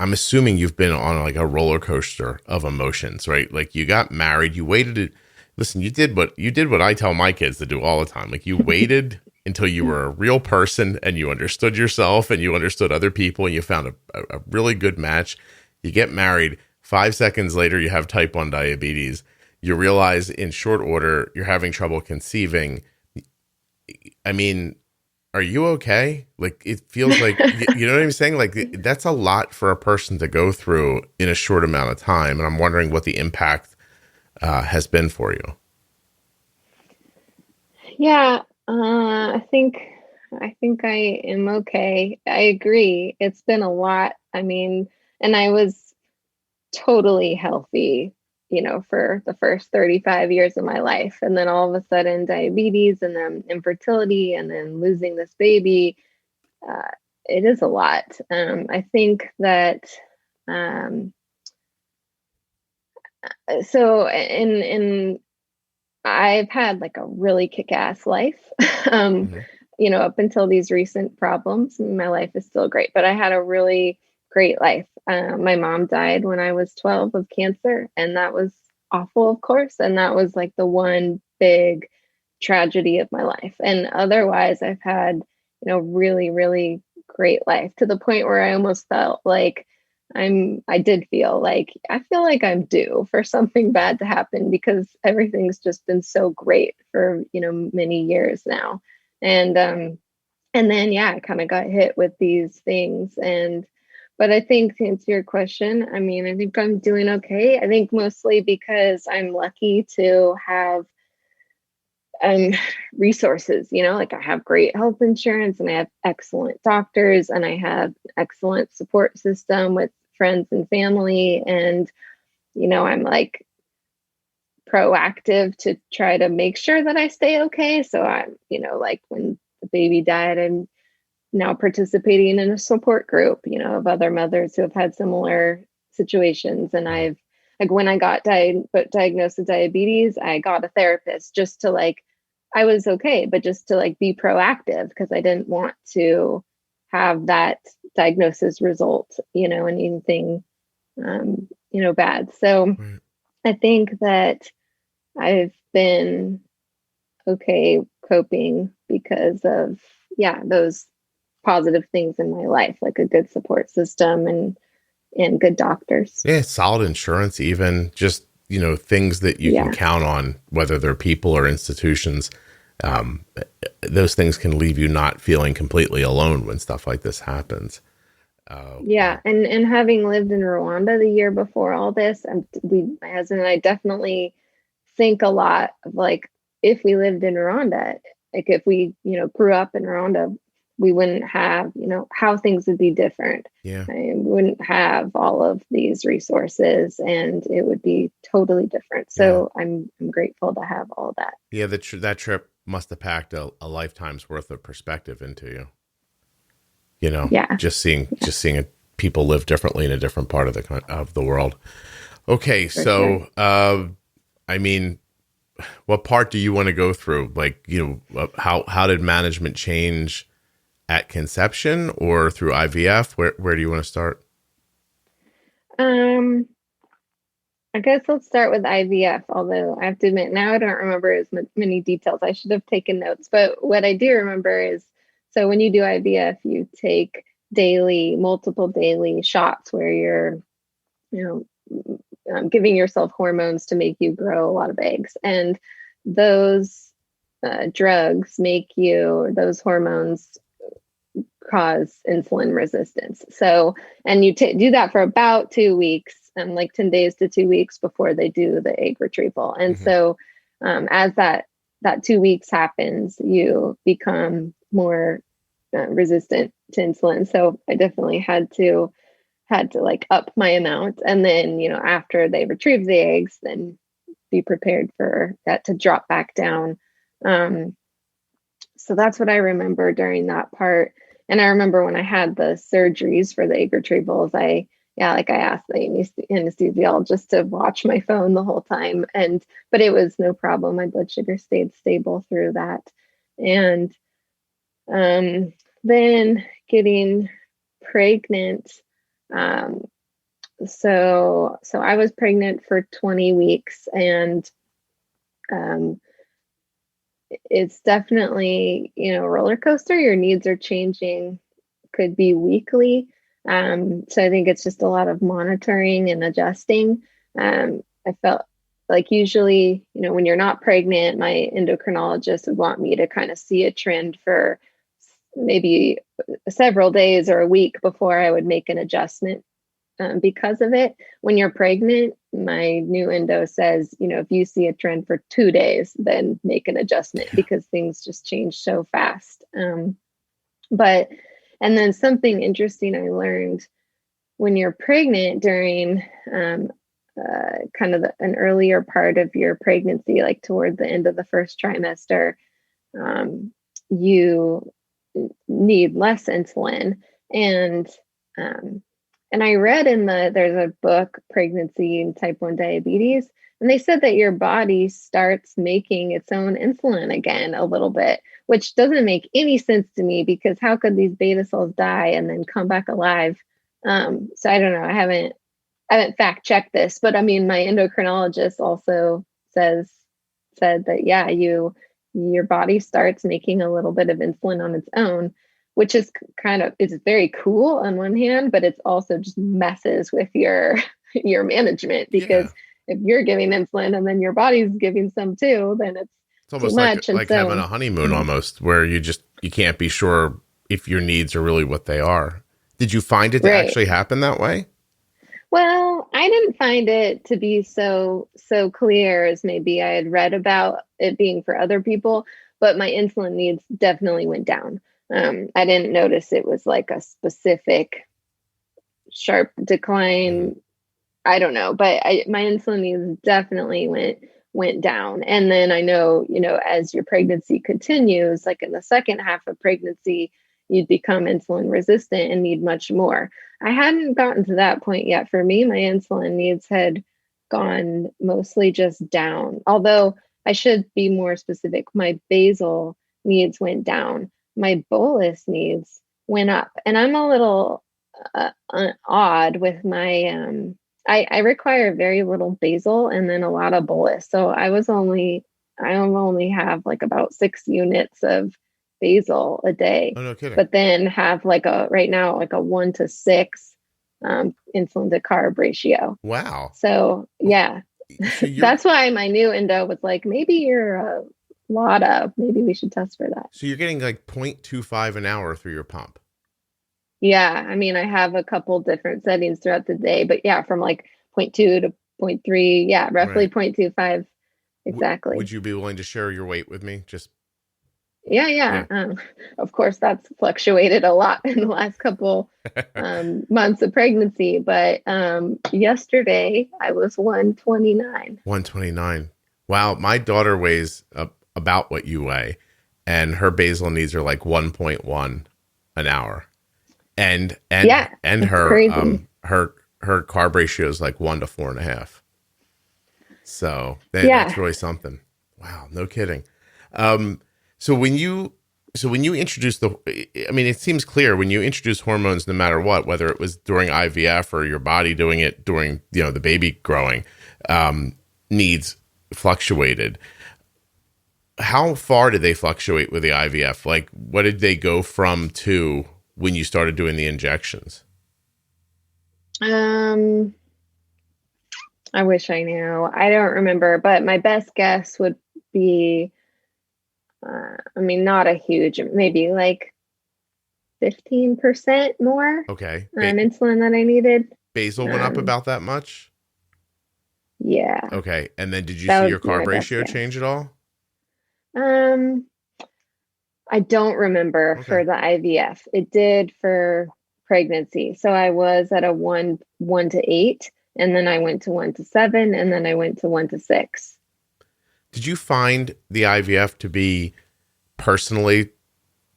Speaker 1: assuming you've been on like a roller coaster of emotions, right? Like you got married, you waited. Listen, you did what I tell my kids to do all the time. Like you waited until you were a real person and you understood yourself and you understood other people and you found a really good match. You get married. 5 seconds later, you have type 1 diabetes. You realize in short order you're having trouble conceiving. I mean, are you okay? Like, it feels like, you know what I'm saying? Like, that's a lot for a person to go through in a short amount of time. And I'm wondering what the impact has been for you.
Speaker 2: Yeah, I think I am okay. I agree. It's been a lot. I mean, and I was totally healthy, for the first 35 years of my life. And then all of a sudden, diabetes, and then infertility, and then losing this baby. Uh, it is a lot. I think that, um, so, in I've had like a really kick-ass life. um,
Speaker 1: Hmm.
Speaker 2: up until these recent problems. My life is still great, but I had a really great life. My mom died when I was 12 of cancer, and that was awful, of course. And that was like the one big tragedy of my life. And otherwise, I've had, really, really great life, to the point where I almost felt like I feel like I'm due for something bad to happen, because everything's just been so great for, many years now. And then, yeah, I kind of got hit with these things. But I think, to answer your question, I mean, I think I'm doing okay. I think mostly because I'm lucky to have um resources, like I have great health insurance, and I have excellent doctors, and I have excellent support system with friends and family. And I'm like proactive to try to make sure that I stay okay. So I'm, like when the baby died, I'm now participating in a support group, of other mothers who have had similar situations. And
Speaker 1: Right.
Speaker 2: I've, like, when I got diagnosed with diabetes, I got a therapist just to like, I was okay, but just to like be proactive, because I didn't want to have that diagnosis result, in anything, bad. So
Speaker 1: Right.
Speaker 2: I think that I've been okay coping because of, yeah, those positive things in my life, like a good support system and good doctors.
Speaker 1: Yeah, solid insurance, even just, things that you can
Speaker 2: Yeah.
Speaker 1: count on, whether they're people or institutions. Um, those things can leave you not feeling completely alone when stuff like this happens.
Speaker 2: Yeah,
Speaker 1: Wow.
Speaker 2: and having lived in Rwanda the year before all this, my husband and I definitely think a lot of like, if we lived in Rwanda, like if we, grew up in Rwanda, we wouldn't have, how things would be different.
Speaker 1: Yeah.
Speaker 2: We wouldn't have all of these resources, and it would be totally different. So I'm grateful to have all that.
Speaker 1: Yeah, that trip must have packed a lifetime's worth of perspective into you.
Speaker 2: Yeah.
Speaker 1: Just seeing people live differently in a different part of the world. Okay, so sure. I mean, what part do you want to go through? Like, how did management change at conception or through IVF? Where do you want to start?
Speaker 2: I guess let's start with IVF, although I have to admit now I don't remember as many details. I should have taken notes, but what I do remember is, so when you do IVF, you take multiple daily shots where you're, giving yourself hormones to make you grow a lot of eggs. And those drugs those hormones cause insulin resistance. So, and you do that for about 2 weeks, like 10 days to 2 weeks before they do the egg retrieval. And so as that 2 weeks happens, you become more resistant to insulin. So I definitely had to like up my amount. And then, after they retrieve the eggs, then be prepared for that to drop back down. So that's what I remember during that part. And I remember when I had the surgeries for the egg retrievals, I asked the anesthesiologist to watch my phone the whole time. But it was no problem. My blood sugar stayed stable through that. And then getting pregnant. So I was pregnant for 20 weeks, and it's definitely, a roller coaster. Your needs are changing, could be weekly. So I think it's just a lot of monitoring and adjusting. I felt like usually, when you're not pregnant, my endocrinologist would want me to kind of see a trend for maybe several days or a week before I would make an adjustment because of it. When you're pregnant, my new endo says, if you see a trend for 2 days, then make an adjustment because things just change so fast. And then something interesting I learned when you're pregnant during kind of an earlier part of your pregnancy, like toward the end of the first trimester, you need less insulin. And I read there's a book, Pregnancy and Type 1 Diabetes, and they said that your body starts making its own insulin again a little bit, which doesn't make any sense to me because how could these beta cells die and then come back alive? So I don't know. I haven't fact checked this, but I mean, my endocrinologist also said that, your body starts making a little bit of insulin on its own, which is it's very cool on one hand, but it's also just messes with your management because if you're giving insulin and then your body's giving some too, then it's
Speaker 1: almost
Speaker 2: too much.
Speaker 1: like having a honeymoon almost, where you can't be sure if your needs are really what they are. Did you find it to actually happen that way?
Speaker 2: Well, I didn't find it to be so clear as maybe I had read about it being for other people, but my insulin needs definitely went down. I didn't notice it was like a specific sharp decline. I don't know, but my insulin needs definitely went down. And then I know, as your pregnancy continues, like in the second half of pregnancy, you'd become insulin resistant and need much more. I hadn't gotten to that point yet. For me, my insulin needs had gone mostly just down. Although I should be more specific, my basal needs went down. My bolus needs went up. And I'm a little odd with my, I require very little basal and then a lot of bolus. So I only have like about 6 units of basal a day.
Speaker 1: Oh, no kidding.
Speaker 2: But then have right now, like a 1 to 6 insulin to carb ratio.
Speaker 1: Wow.
Speaker 2: So yeah, so that's why my new endo was like, maybe you're a lot of, maybe we should test for that.
Speaker 1: So you're getting like 0.25 an hour through your pump.
Speaker 2: Yeah. I mean, I have a couple different settings throughout the day, but yeah, from like 0.2 to 0.3. Yeah. Roughly 0.25. Exactly.
Speaker 1: Would you be willing to share your weight with me?
Speaker 2: Yeah.
Speaker 1: Yeah.
Speaker 2: Of course, that's fluctuated a lot in the last couple months of pregnancy. But yesterday I was 129.
Speaker 1: 129. Wow. My daughter weighs about what you weigh, and her basal needs are like 1.1 an hour. And
Speaker 2: Yeah,
Speaker 1: and
Speaker 2: it's
Speaker 1: her
Speaker 2: crazy.
Speaker 1: her carb ratio is like 1 to 4.5. So that's
Speaker 2: Yeah.
Speaker 1: really something. Wow, no kidding. Um, so when you introduce I mean, it seems clear when you introduce hormones, no matter what, whether it was during IVF or your body doing it during, the baby growing, needs fluctuated. How far did they fluctuate with the IVF? Like, what did they go from to when you started doing the injections?
Speaker 2: Um, I wish I knew. I don't remember, but my best guess would be, I mean, not a huge, maybe like 15% more
Speaker 1: Okay.
Speaker 2: insulin that I needed.
Speaker 1: Basal went up
Speaker 2: Um,
Speaker 1: about that much?
Speaker 2: yeah,
Speaker 1: Okay. And then did you
Speaker 2: that
Speaker 1: see your
Speaker 2: would be my
Speaker 1: carb
Speaker 2: best
Speaker 1: ratio
Speaker 2: guess.
Speaker 1: change at all?
Speaker 2: Um, I don't remember
Speaker 1: Okay.
Speaker 2: for the IVF. It did for pregnancy. So I was at a 1 to 8, and then I went to 1 to 7, and then I went to 1 to 6.
Speaker 1: Did you find the IVF to be personally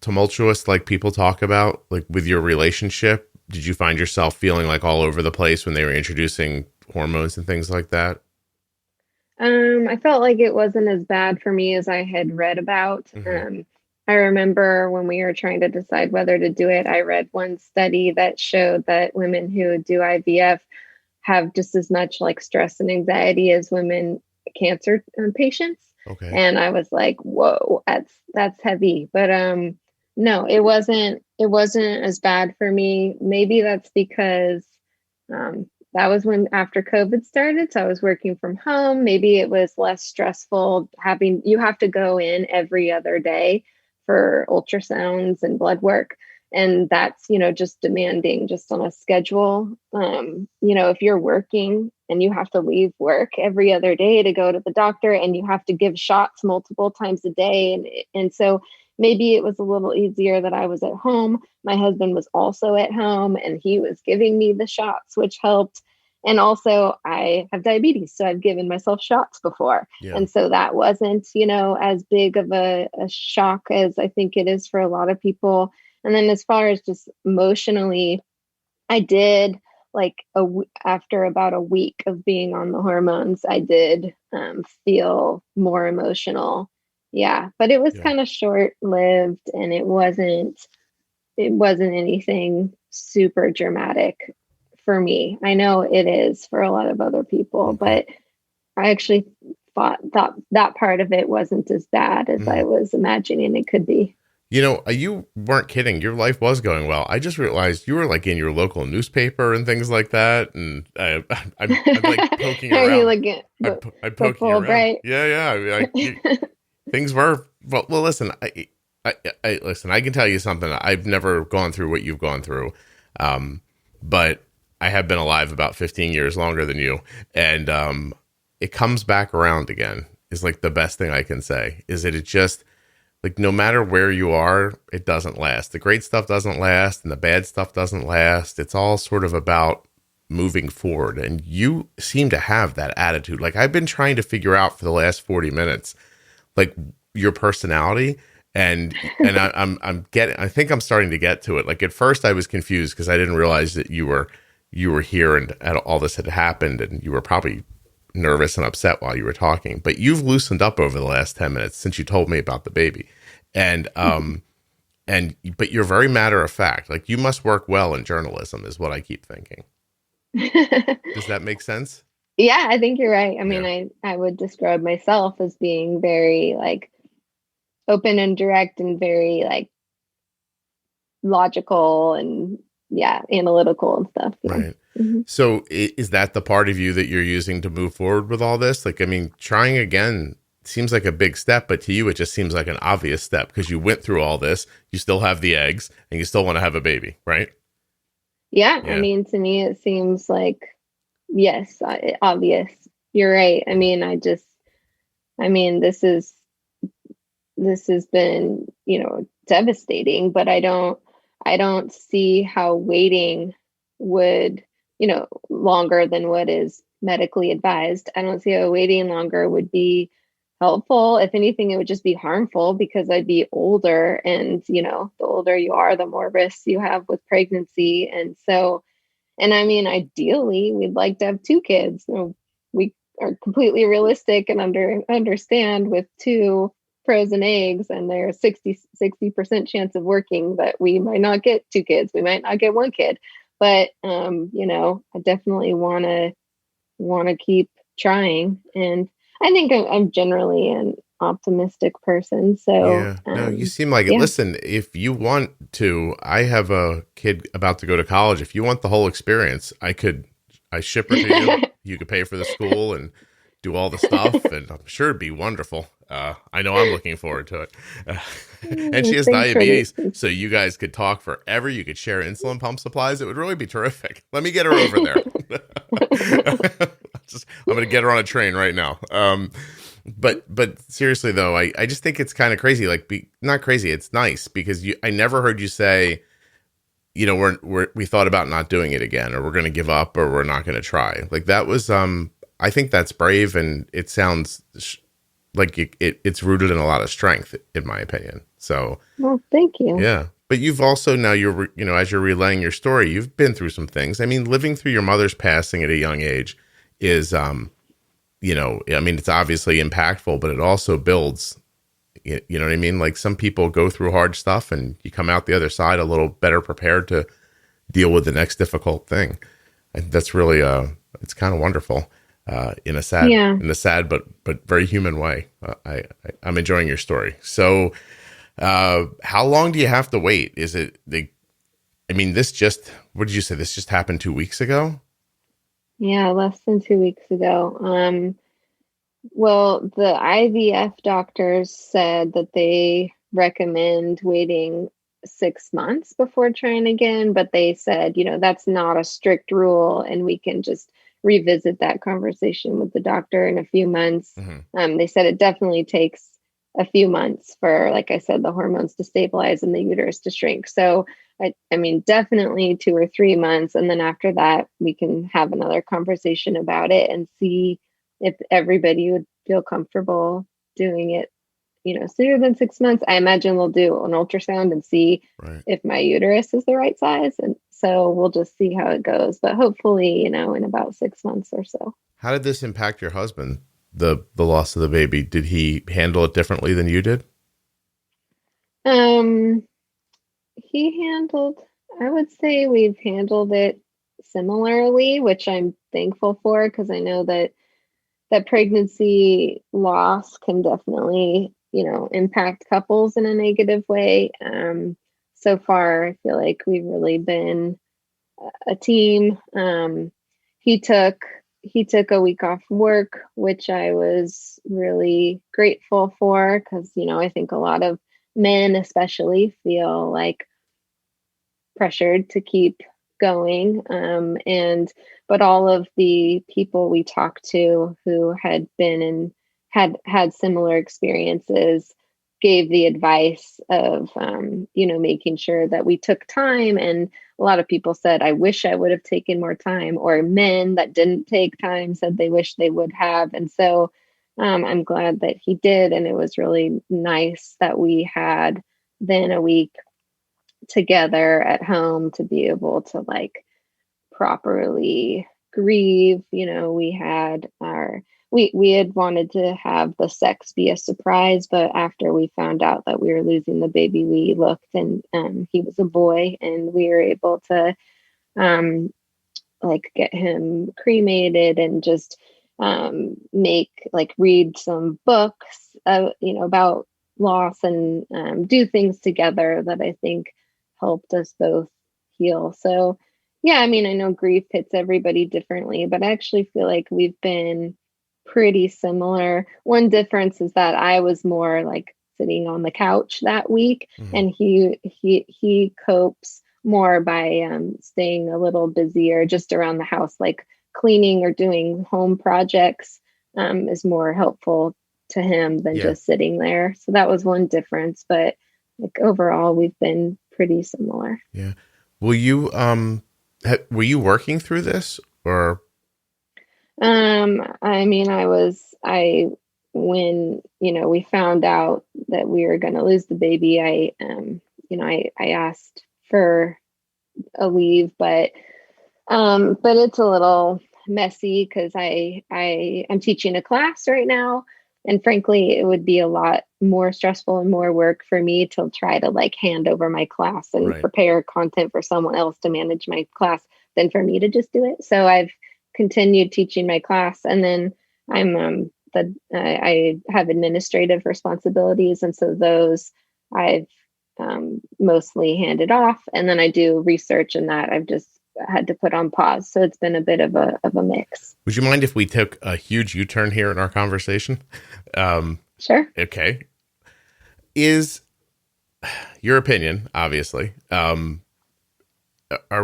Speaker 1: tumultuous, like people talk about, like with your relationship? Did you find yourself feeling like all over the place when they were introducing hormones and things like that?
Speaker 2: I felt like it wasn't as bad for me as I had read about.
Speaker 1: Hmm.
Speaker 2: I remember when we were trying to decide whether to do it, I read one study that showed that women who do IVF have just as much like stress and anxiety as women cancer patients.
Speaker 1: Okay.
Speaker 2: And I was like, whoa, that's heavy. But no, it wasn't as bad for me. Maybe that's because that was when after COVID started. So I was working from home. Maybe it was less stressful you have to go in every other day for ultrasounds and blood work. And that's, just demanding just on a schedule. If you're working and you have to leave work every other day to go to the doctor and you have to give shots multiple times a day. And so maybe it was a little easier that I was at home. My husband was also at home and he was giving me the shots, which helped. And also, I have diabetes, so I've given myself shots before.
Speaker 1: Yeah.
Speaker 2: And so that wasn't, as big of a shock as I think it is for a lot of people. And then as far as just emotionally, I did after about a week of being on the hormones, I did feel more emotional. Yeah, but it was
Speaker 1: Yeah.
Speaker 2: kind of short lived, and it wasn't anything super dramatic for me. I know it is for a lot of other people,
Speaker 1: Okay.
Speaker 2: but I actually thought that part of it wasn't as bad as I was imagining it could be.
Speaker 1: You weren't kidding. Your life was going well. I just realized you were like in your local newspaper and things like that. And I'm like poking
Speaker 2: Are you
Speaker 1: around.
Speaker 2: looking
Speaker 1: I'm poking you
Speaker 2: full
Speaker 1: around.
Speaker 2: bright?
Speaker 1: Yeah, yeah. I mean, things were well. Listen, I listen. I can tell you something. I've never gone through what you've gone through, but I have been alive about 15 years longer than you, and it comes back around again. Is like the best thing I can say. Is that it just like no matter where you are, it doesn't last. The great stuff doesn't last, and the bad stuff doesn't last. It's all sort of about moving forward, and you seem to have that attitude. Like I've been trying to figure out for the last 40 minutes, like your personality, and I think I'm starting to get to it. Like at first I was confused because I didn't realize that you were here and all this had happened, and you were probably nervous and upset while you were talking, but you've loosened up over the last 10 minutes since you told me about the baby. And but you're very matter of fact. Like you must work well in journalism is what I keep thinking. Does that make sense?
Speaker 2: Yeah, I think you're right. I
Speaker 1: Yeah.
Speaker 2: mean, I would describe myself as being very like open and direct and very like logical and analytical and stuff. Yeah.
Speaker 1: Right.
Speaker 2: Mm-hmm.
Speaker 1: So is that the part of you that you're using to move forward with all this? Like, I mean, trying again seems like a big step, but to you, it just seems like an obvious step because you went through all this, you still have the eggs and you still want to have a baby, right?
Speaker 2: Yeah, I
Speaker 1: Yeah.
Speaker 2: mean, to me, it seems like, yes, obvious. You're right. I mean, this has been devastating, but I don't see how waiting would, longer than what is medically advised. I don't see how waiting longer would be helpful. If anything, it would just be harmful because I'd be older, and, the older you are, the more risks you have with pregnancy. And so, and I mean, ideally, we'd like to have 2 kids. We are completely realistic and understand with 2 frozen eggs, and there's 60% chance of working, but we might not get 2 kids. We might not get 1 kid. But I definitely want to keep trying, and I think I'm generally an optimistic person. So
Speaker 1: no, you seem like it. Listen, if you want to, I have a kid about to go to college. If you want the whole experience, I ship her to you. You could pay for the school and do all the stuff, and I'm sure it'd be wonderful. I know I'm looking forward to it. And she has diabetes, so you guys could talk forever. You could share insulin pump supplies. It would really be terrific. Let me get her over there. I'm going to get her on a train right now. But seriously though, I just think it's kind of crazy. Like, not crazy. It's nice because I never heard you say, we thought about not doing it again, or we're going to give up, or we're not going to try. Like, that was, I think that's brave, and it sounds like it's rooted in a lot of strength, in my opinion. So,
Speaker 2: well, thank you.
Speaker 1: Yeah. But you've also, now as you're relaying your story, you've been through some things. I mean, living through your mother's passing at a young age is, it's obviously impactful, but it also builds, you know what I mean? Like, some people go through hard stuff and you come out the other side a little better prepared to deal with the next difficult thing. And that's really, it's kind of wonderful. In a sad but very human way. I'm enjoying your story. So, how long do you have to wait? Is it what did you say? This just happened 2 weeks ago?
Speaker 2: Yeah, less than 2 weeks ago. Well, the IVF doctors said that they recommend waiting 6 months before trying again, but they said, that's not a strict rule, and we can just revisit that conversation with the doctor in a few months. Mm-hmm. They said it definitely takes a few months for, like I said, the hormones to stabilize and the uterus to shrink. So, I mean, definitely 2 or 3 months. And then after that, we can have another conversation about it and see if everybody would feel comfortable doing it, sooner than 6 months. I imagine we'll do an ultrasound and see if my uterus is the right size. And so we'll just see how it goes. But hopefully, in about 6 months or so. How
Speaker 1: did this impact your husband, the loss of the baby? Did he handle it differently than you did?
Speaker 2: I would say we've handled it similarly, which I'm thankful for, because I know that pregnancy loss can definitely, impact couples in a negative way. So far, I feel like we've really been a team. He took a week off work, which I was really grateful for, because, I think a lot of men especially feel like pressured to keep going. But all of the people we talked to who had been and had similar experiences gave the advice of, making sure that we took time. And a lot of people said, I wish I would have taken more time, or men that didn't take time said they wish they would have. And so I'm glad that he did. And it was really nice that we had then a week together at home to be able to properly grieve. We had wanted to have the sex be a surprise, but after we found out that we were losing the baby, we looked and he was a boy, and we were able to get him cremated and just read some books about loss and do things together that I think helped us both heal. So yeah, I mean, I know grief hits everybody differently, but I actually feel like we've been pretty similar. One difference is that I was more sitting on the couch that week, mm-hmm. and he copes more by staying a little busier just around the house, like cleaning or doing home projects is more helpful to him than just sitting there. So that was one difference. But like overall, we've been pretty similar.
Speaker 1: Yeah. Will you, were you working through this or?
Speaker 2: I mean, when, we found out that we were going to lose the baby, I asked for a leave, but it's a little messy because I'm teaching a class right now. And frankly, it would be a lot more stressful and more work for me to try to like hand over my class and
Speaker 1: Right.
Speaker 2: prepare content for someone else to manage my class than for me to just do it. So I've continued teaching my class, and then I have administrative responsibilities, and so those I've mostly handed off, and then I do research, and that I've just had to put on pause. So it's been a bit of a mix.
Speaker 1: Would you mind if we took a huge U-turn here in our conversation?
Speaker 2: Sure.
Speaker 1: Okay. Is your opinion, obviously, are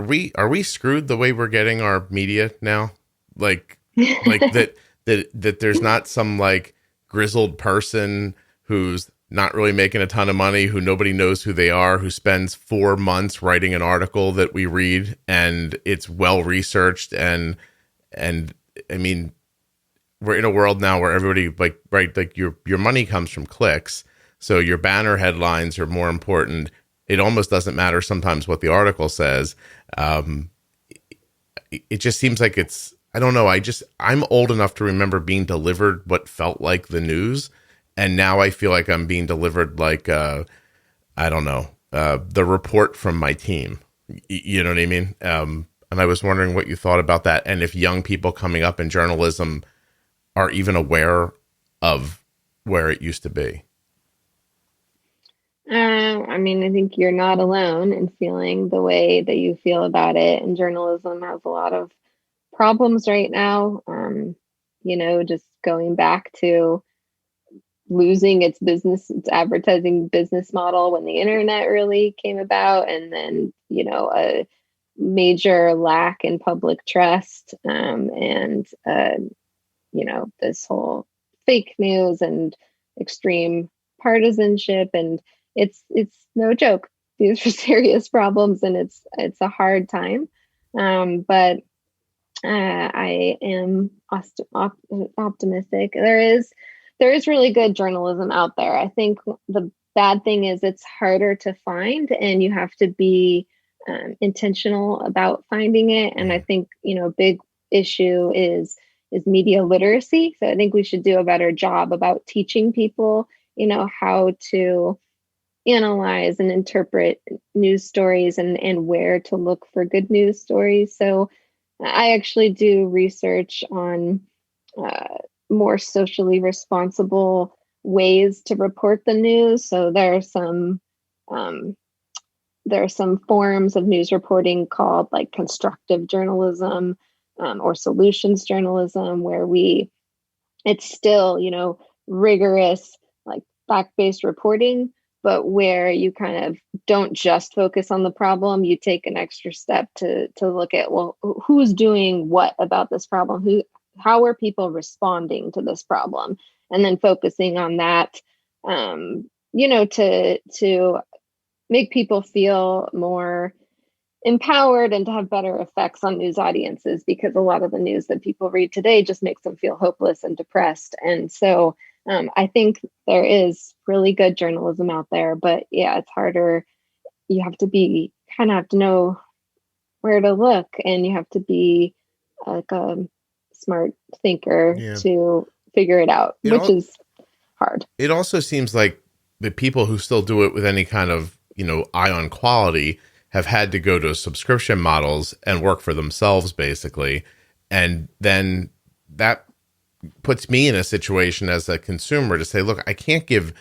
Speaker 1: we screwed the way we're getting our media now? Like that there's not some like grizzled person who's not really making a ton of money, who nobody knows who they are, who spends 4 months writing an article that we read and it's well researched. And I mean, we're in a world now where everybody like your money comes from clicks. So your banner headlines are more important. It almost doesn't matter sometimes what the article says. It just seems like I don't know. I'm old enough to remember being delivered what felt like the news. And now I feel like I'm being delivered like, I don't know, the report from my team. You know what I mean? And I was wondering what you thought about that. And if young people coming up in journalism are even aware of where it used to be.
Speaker 2: I mean, I think you're not alone in feeling the way that you feel about it. And journalism has a lot of problems right now. Just going back to losing its advertising business model when the internet really came about, and then, a major lack in public trust, and this whole fake news and extreme partisanship. And it's no joke. These are serious problems, and it's a hard time. But I am optimistic. There is really good journalism out there. I think the bad thing is it's harder to find, and you have to be intentional about finding it. And I think, a big issue is media literacy. So I think we should do a better job about teaching people, how to analyze and interpret news stories and where to look for good news stories. So I actually do research on more socially responsible ways to report the news. So there are some forms of news reporting called like constructive journalism, or solutions journalism, where it's still, rigorous, like fact-based reporting, but where you kind of don't just focus on the problem. You take an extra step to look at, well, who's doing what about this problem? How are people responding to this problem? And then focusing on that, to make people feel more empowered and to have better effects on news audiences, because a lot of the news that people read today just makes them feel hopeless and depressed. And so I think there is really good journalism out there, but yeah, it's harder. You have to have to know where to look, and you have to be like a smart thinker to figure it out, which is hard.
Speaker 1: It also seems like the people who still do it with any kind of, eye on quality have had to go to subscription models and work for themselves, basically. And then that puts me in a situation as a consumer to say, look, I can't give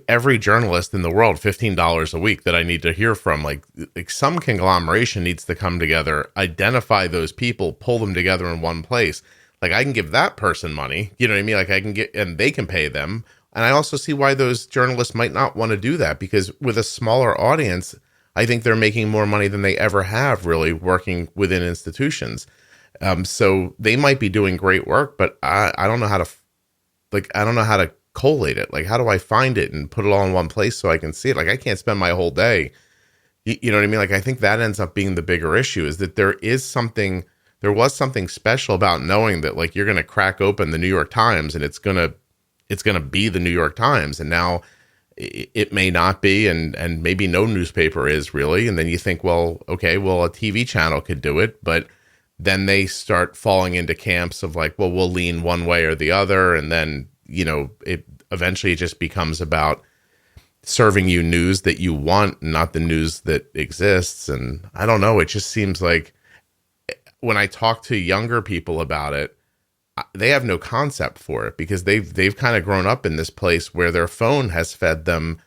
Speaker 1: every journalist in the world $15 a week that I need to hear from. Like some conglomeration needs to come together, identify those people, pull them together in one place. Like I can give that person money, you know what I mean? Like I can and they can pay them. And I also see why those journalists might not want to do that, because with a smaller audience, I think they're making more money than they ever have really working within institutions. So they might be doing great work, but I don't know how to collate it? Like, how do I find it and put it all in one place so I can see it? Like, I can't spend my whole day. You know what I mean? Like, I think that ends up being the bigger issue, is that there was something special about knowing that, like, you're going to crack open the New York Times and it's going to be the New York Times. And now it may not be, and maybe no newspaper is really. And then you think, well, okay, well, a TV channel could do it, but then they start falling into camps of like, well, we'll lean one way or the other. And then, it eventually just becomes about serving you news that you want, not the news that exists. And I don't know, it just seems like when I talk to younger people about it, they have no concept for it, because they've kind of grown up in this place where their phone has fed them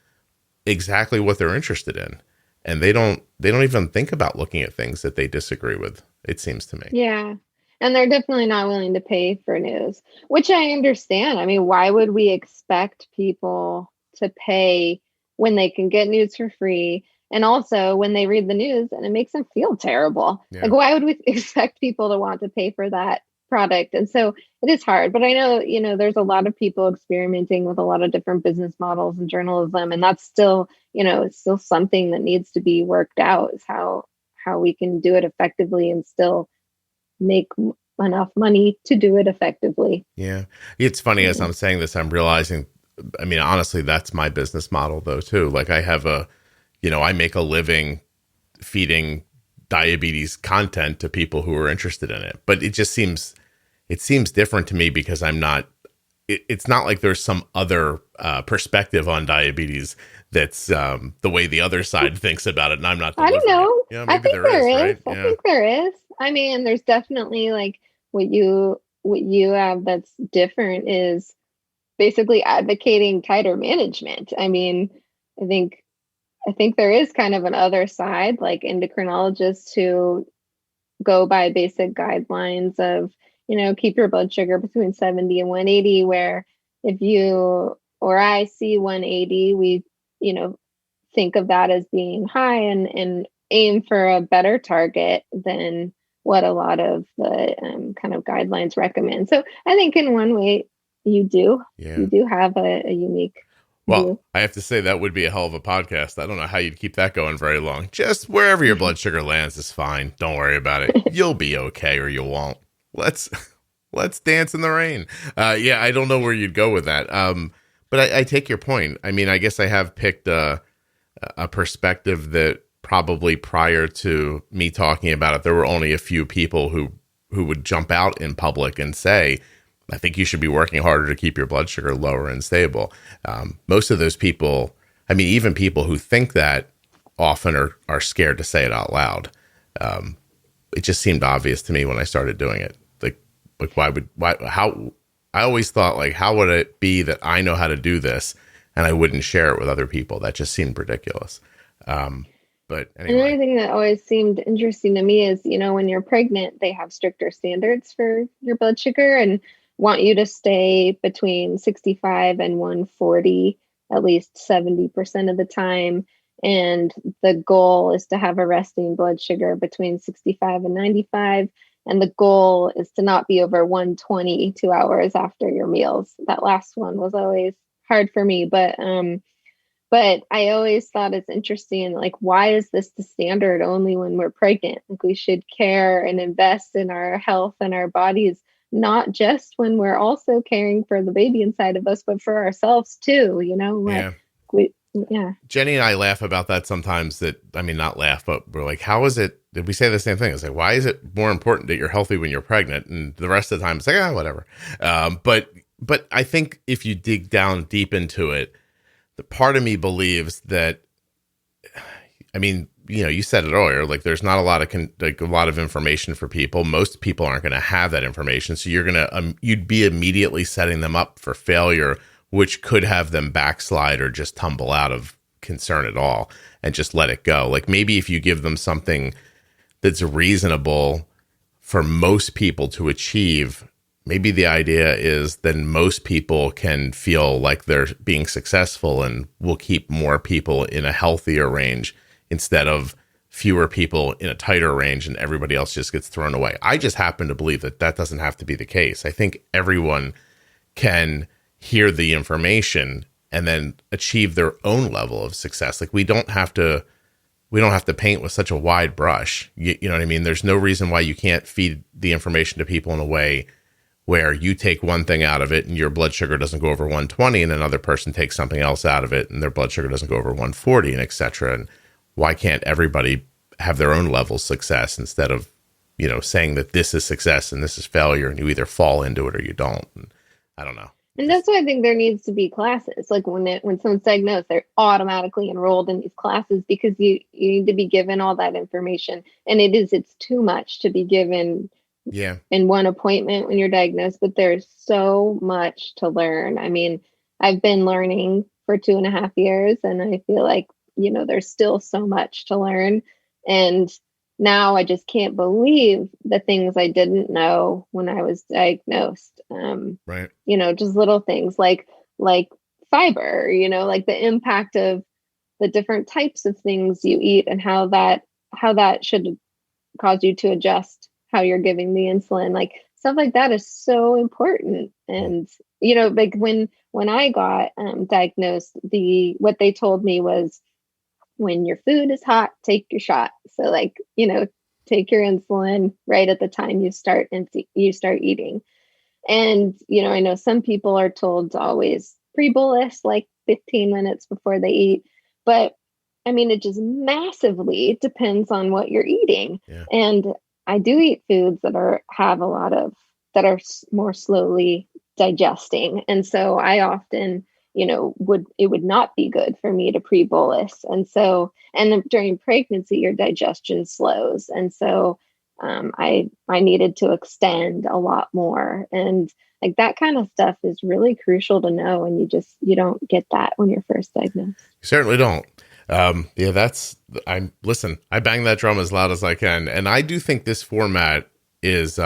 Speaker 1: exactly what they're interested in. And they don't even think about looking at things that they disagree with, it seems to me.
Speaker 2: Yeah. And they're definitely not willing to pay for news, which I understand. I mean, why would we expect people to pay when they can get news for free? And also when they read the news and it makes them feel terrible.
Speaker 1: Yeah.
Speaker 2: Like, why would we expect people to want to pay for that product? And so it is hard, but I know, there's a lot of people experimenting with a lot of different business models and journalism. And that's still, it's still something that needs to be worked out, is how we can do it effectively and still make enough money to do it effectively.
Speaker 1: Yeah. It's funny, as I'm saying this, I'm realizing, I mean, honestly, that's my business model though, too. Like, I have I make a living feeding diabetes content to people who are interested in it, but it seems different to me because it's not like there's some other perspective on diabetes that's the way the other side thinks about it, and I'm not delivering.
Speaker 2: I don't know.
Speaker 1: Yeah,
Speaker 2: I think there is.
Speaker 1: right?
Speaker 2: I think there is. I mean, there's definitely, like, what you have that's different is basically advocating tighter management. I mean, I think there is kind of an other side, like endocrinologists who go by basic guidelines of, keep your blood sugar between 70 and 180, where if you or I see 180, we, think of that as being high and aim for a better target than what a lot of the kind of guidelines recommend. So I think in one way you do have a unique
Speaker 1: Well,
Speaker 2: view.
Speaker 1: I have to say that would be a hell of a podcast. I don't know how you'd keep that going very long. Just wherever your blood sugar lands is fine. Don't worry about it. You'll be okay, or you won't. Let's dance in the rain. I don't know where you'd go with that. But I take your point. I mean, I guess I have picked a perspective that probably prior to me talking about it, there were only a few people who would jump out in public and say, I think you should be working harder to keep your blood sugar lower and stable. Most of those people, I mean, even people who think that, often are scared to say it out loud. It just seemed obvious to me when I started doing it. How I always thought, like, how would it be that I know how to do this and I wouldn't share it with other people? That just seemed ridiculous. But anyway.
Speaker 2: Another thing that always seemed interesting to me is, when you're pregnant, they have stricter standards for your blood sugar and want you to stay between 65 and 140 at least 70% of the time. And the goal is to have a resting blood sugar between 65 and 95. And the goal is to not be over 120 2 hours after your meals. That last one was always hard for me, but I always thought it's interesting, like, why is this the standard only when we're pregnant? Like, we should care and invest in our health and our bodies, not just when we're also caring for the baby inside of us, but for ourselves too,
Speaker 1: Yeah. Jenny and I laugh about that sometimes. Not laugh, but we're like, how is it? Did we say the same thing? It's like, why is it more important that you're healthy when you're pregnant? And the rest of the time it's like, whatever. But I think if you dig down deep into it, the part of me believes that, you said it earlier, like, there's not a lot of information for people. Most people aren't going to have that information. So you'd be immediately setting them up for failure, which could have them backslide or just tumble out of concern at all and just let it go. Like, maybe if you give them something that's reasonable for most people to achieve, maybe the idea is then most people can feel like they're being successful and will keep more people in a healthier range instead of fewer people in a tighter range and everybody else just gets thrown away. I just happen to believe that doesn't have to be the case. I think everyone can hear the information and then achieve their own level of success. Like we don't have to paint with such a wide brush. You know what I mean? There's no reason why you can't feed the information to people in a way where you take one thing out of it and your blood sugar doesn't go over 120, and another person takes something else out of it and their blood sugar doesn't go over 140, and et cetera. And why can't everybody have their own level of success instead of, saying that this is success and this is failure, and you either fall into it or you don't? And I don't know.
Speaker 2: And that's why I think there needs to be classes. Like when someone's diagnosed, they're automatically enrolled in these classes, because you need to be given all that information. And it's too much to be given in one appointment when you're diagnosed, but there's so much to learn. I mean, I've been learning for 2.5 years, and I feel like, there's still so much to learn. And now I just can't believe the things I didn't know when I was diagnosed.
Speaker 1: Right.
Speaker 2: Just little things like fiber, like the impact of the different types of things you eat, and how that should cause you to adjust how you're giving the insulin. Like stuff like that is so important. And, like when I got diagnosed, what they told me was, when your food is hot, take your shot. So take your insulin right at the time you start eating. And, I know some people are told to always pre-bolus like 15 minutes before they eat, but I mean, it just massively depends on what you're eating.
Speaker 1: Yeah.
Speaker 2: And I do eat foods that are more slowly digesting. And so I often, it would not be good for me to pre-bolus. And so, and during pregnancy, your digestion slows. And so I needed to extend a lot more. And like that kind of stuff is really crucial to know. And you don't get that when you're first diagnosed.
Speaker 1: You certainly don't. I bang that drum as loud as I can. And I do think this format is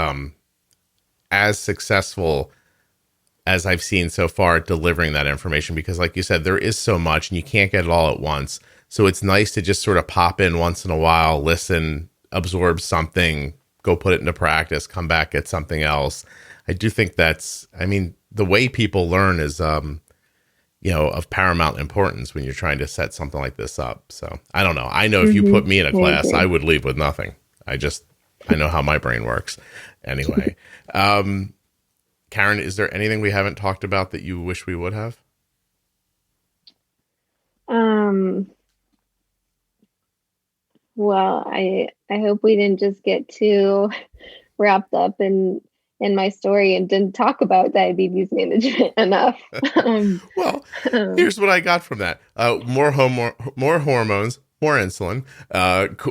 Speaker 1: as successful as I've seen so far at delivering that information, because like you said, there is so much and you can't get it all at once. So it's nice to just sort of pop in once in a while, listen, absorb something, go put it into practice, come back, get something else. I do think the way people learn is, of paramount importance when you're trying to set something like this up. So I don't know. I know if you put me in a class, I would leave with nothing. I know how my brain works. Anyway, Karen, is there anything we haven't talked about that you wish we would have?
Speaker 2: Well, I hope we didn't just get too wrapped up in my story and didn't talk about diabetes management enough.
Speaker 1: Well, here's what I got from that. More hormones, more insulin,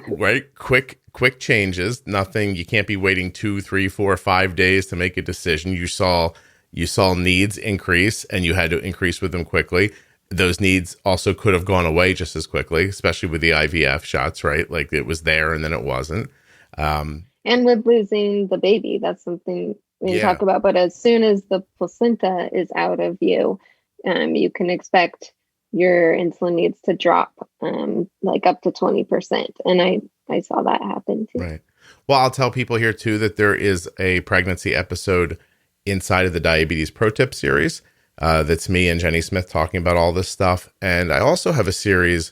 Speaker 1: right? Quick changes. Nothing. You can't be waiting 2, 3, 4, 5 days to make a decision. You saw needs increase, and you had to increase with them quickly. Those needs also could have gone away just as quickly, especially with the IVF shots, right? Like it was there and then it wasn't.
Speaker 2: And with losing the baby, that's something we talk about. But as soon as the placenta is out of you, you can expect your insulin needs to drop like up to 20%. And I saw that happen too.
Speaker 1: Right. Well, I'll tell people here too that there is a pregnancy episode inside of the Diabetes Pro Tip series. That's me and Jenny Smith talking about all this stuff. And I also have a series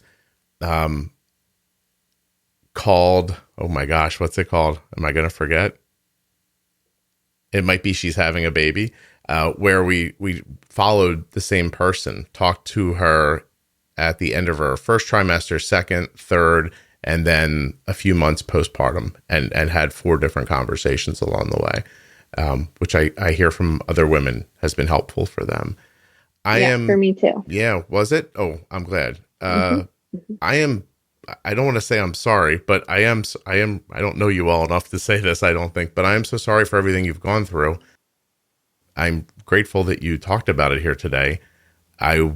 Speaker 1: called, oh my gosh, what's it called? Am I going to forget? It might be She's Having a Baby, where we followed the same person, talked to her at the end of her first trimester, second, third, and then a few months postpartum, and had 4 different conversations along the way. Which I hear from other women has been helpful for them.
Speaker 2: For me too.
Speaker 1: Yeah. Was it? Oh, I'm glad. I don't want to say I'm sorry, but I don't know you well enough to say this, I don't think, but I am so sorry for everything you've gone through. I'm grateful that you talked about it here today. I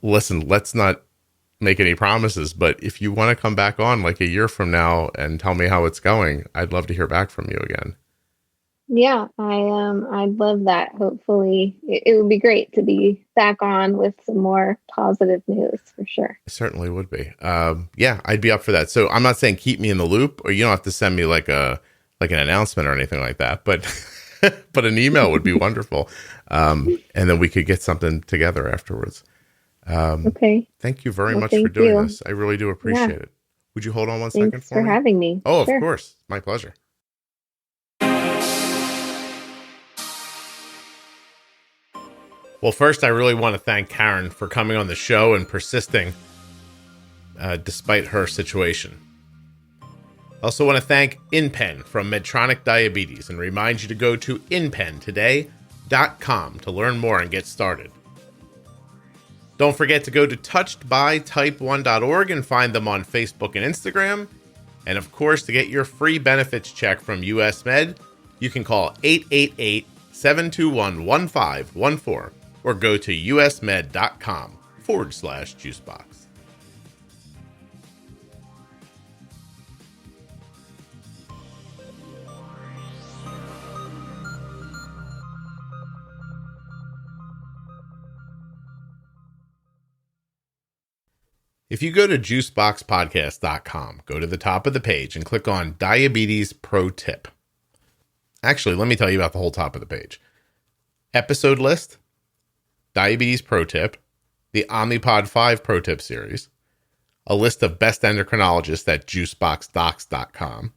Speaker 1: listen, let's not make any promises, but if you want to come back on like a year from now and tell me how it's going, I'd love to hear back from you again.
Speaker 2: Yeah, I'd love that. Hopefully it would be great to be back on with some more positive news for sure.
Speaker 1: It certainly would be. Yeah, I'd be up for that. So I'm not saying keep me in the loop, or you don't have to send me like an announcement or anything like that, but but an email would be wonderful. And then we could get something together afterwards.
Speaker 2: Okay.
Speaker 1: Thank you very much for doing this. I really do appreciate it. Would you hold on one second for me?
Speaker 2: Thanks for having me.
Speaker 1: Oh,
Speaker 2: Sure.
Speaker 1: Of course. My pleasure. Well, first, I really want to thank Karen for coming on the show and persisting despite her situation. I also want to thank InPen from Medtronic Diabetes and remind you to go to InPentoday.com to learn more and get started. Don't forget to go to touchedbytype1.org and find them on Facebook and Instagram. And of course, to get your free benefits check from US Med, you can call 888-721-1514 or go to usmed.com/juicebox. If you go to juiceboxpodcast.com, go to the top of the page and click on Diabetes Pro Tip. Actually, let me tell you about the whole top of the page. Episode list, Diabetes Pro Tip, the Omnipod 5 Pro Tip series, a list of best endocrinologists at juiceboxdocs.com.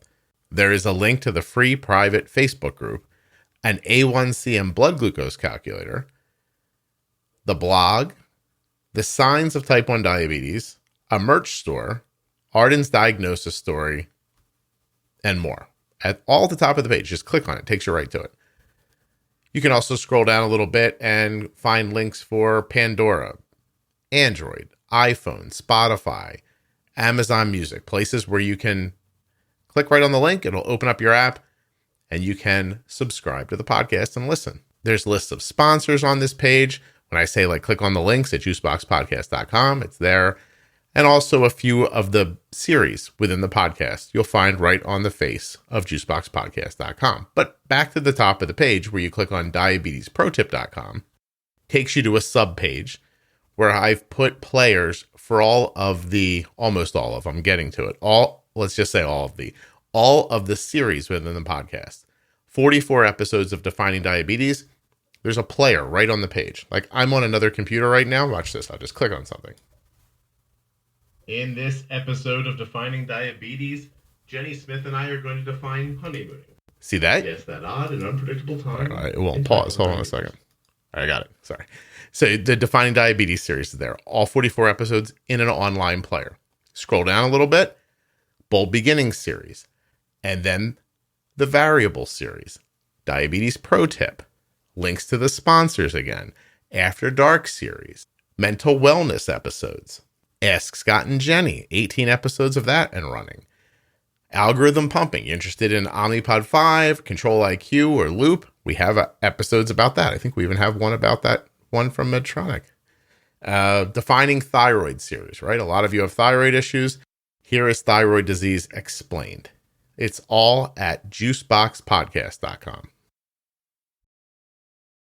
Speaker 1: There is a link to the free private Facebook group, an A1C and blood glucose calculator, the blog, the signs of type 1 diabetes, a merch store, Arden's diagnosis story, and more. At all at the top of the page, just click on it. It takes you right to it. You can also scroll down a little bit and find links for Pandora, Android, iPhone, Spotify, Amazon Music, places where you can click right on the link. It'll open up your app and you can subscribe to the podcast and listen. There's lists of sponsors on this page. When I say click on the links at juiceboxpodcast.com, it's there. And also a few of the series within the podcast you'll find right on the face of juiceboxpodcast.com. But back to the top of the page where you click on diabetesprotip.com, takes you to a sub page where I've put players for almost all of them, getting to it. Let's just say all of the series within the podcast. 44 episodes of Defining Diabetes. There's a player right on the page. I'm on another computer right now. Watch this. I'll just click on something. In this episode of Defining Diabetes, Jenny Smith and I are going to define honeymooning. See that? Yes, that odd and unpredictable time. All right, it won't pause. Hold on a second. All right, I got it. Sorry. So the Defining Diabetes series is there. All 44 episodes in an online player. Scroll down a little bit. Bold Beginnings series. And then the Variable series. Diabetes Pro Tip. Links to the sponsors again. After Dark series. Mental Wellness episodes. Ask Scott and Jenny, 18 episodes of that and running. Algorithm pumping. You interested in Omnipod 5, Control IQ, or Loop? We have episodes about that. I think we even have one about that one from Medtronic. Defining Thyroid series, right? A lot of you have thyroid issues. Here is thyroid disease explained. It's all at juiceboxpodcast.com.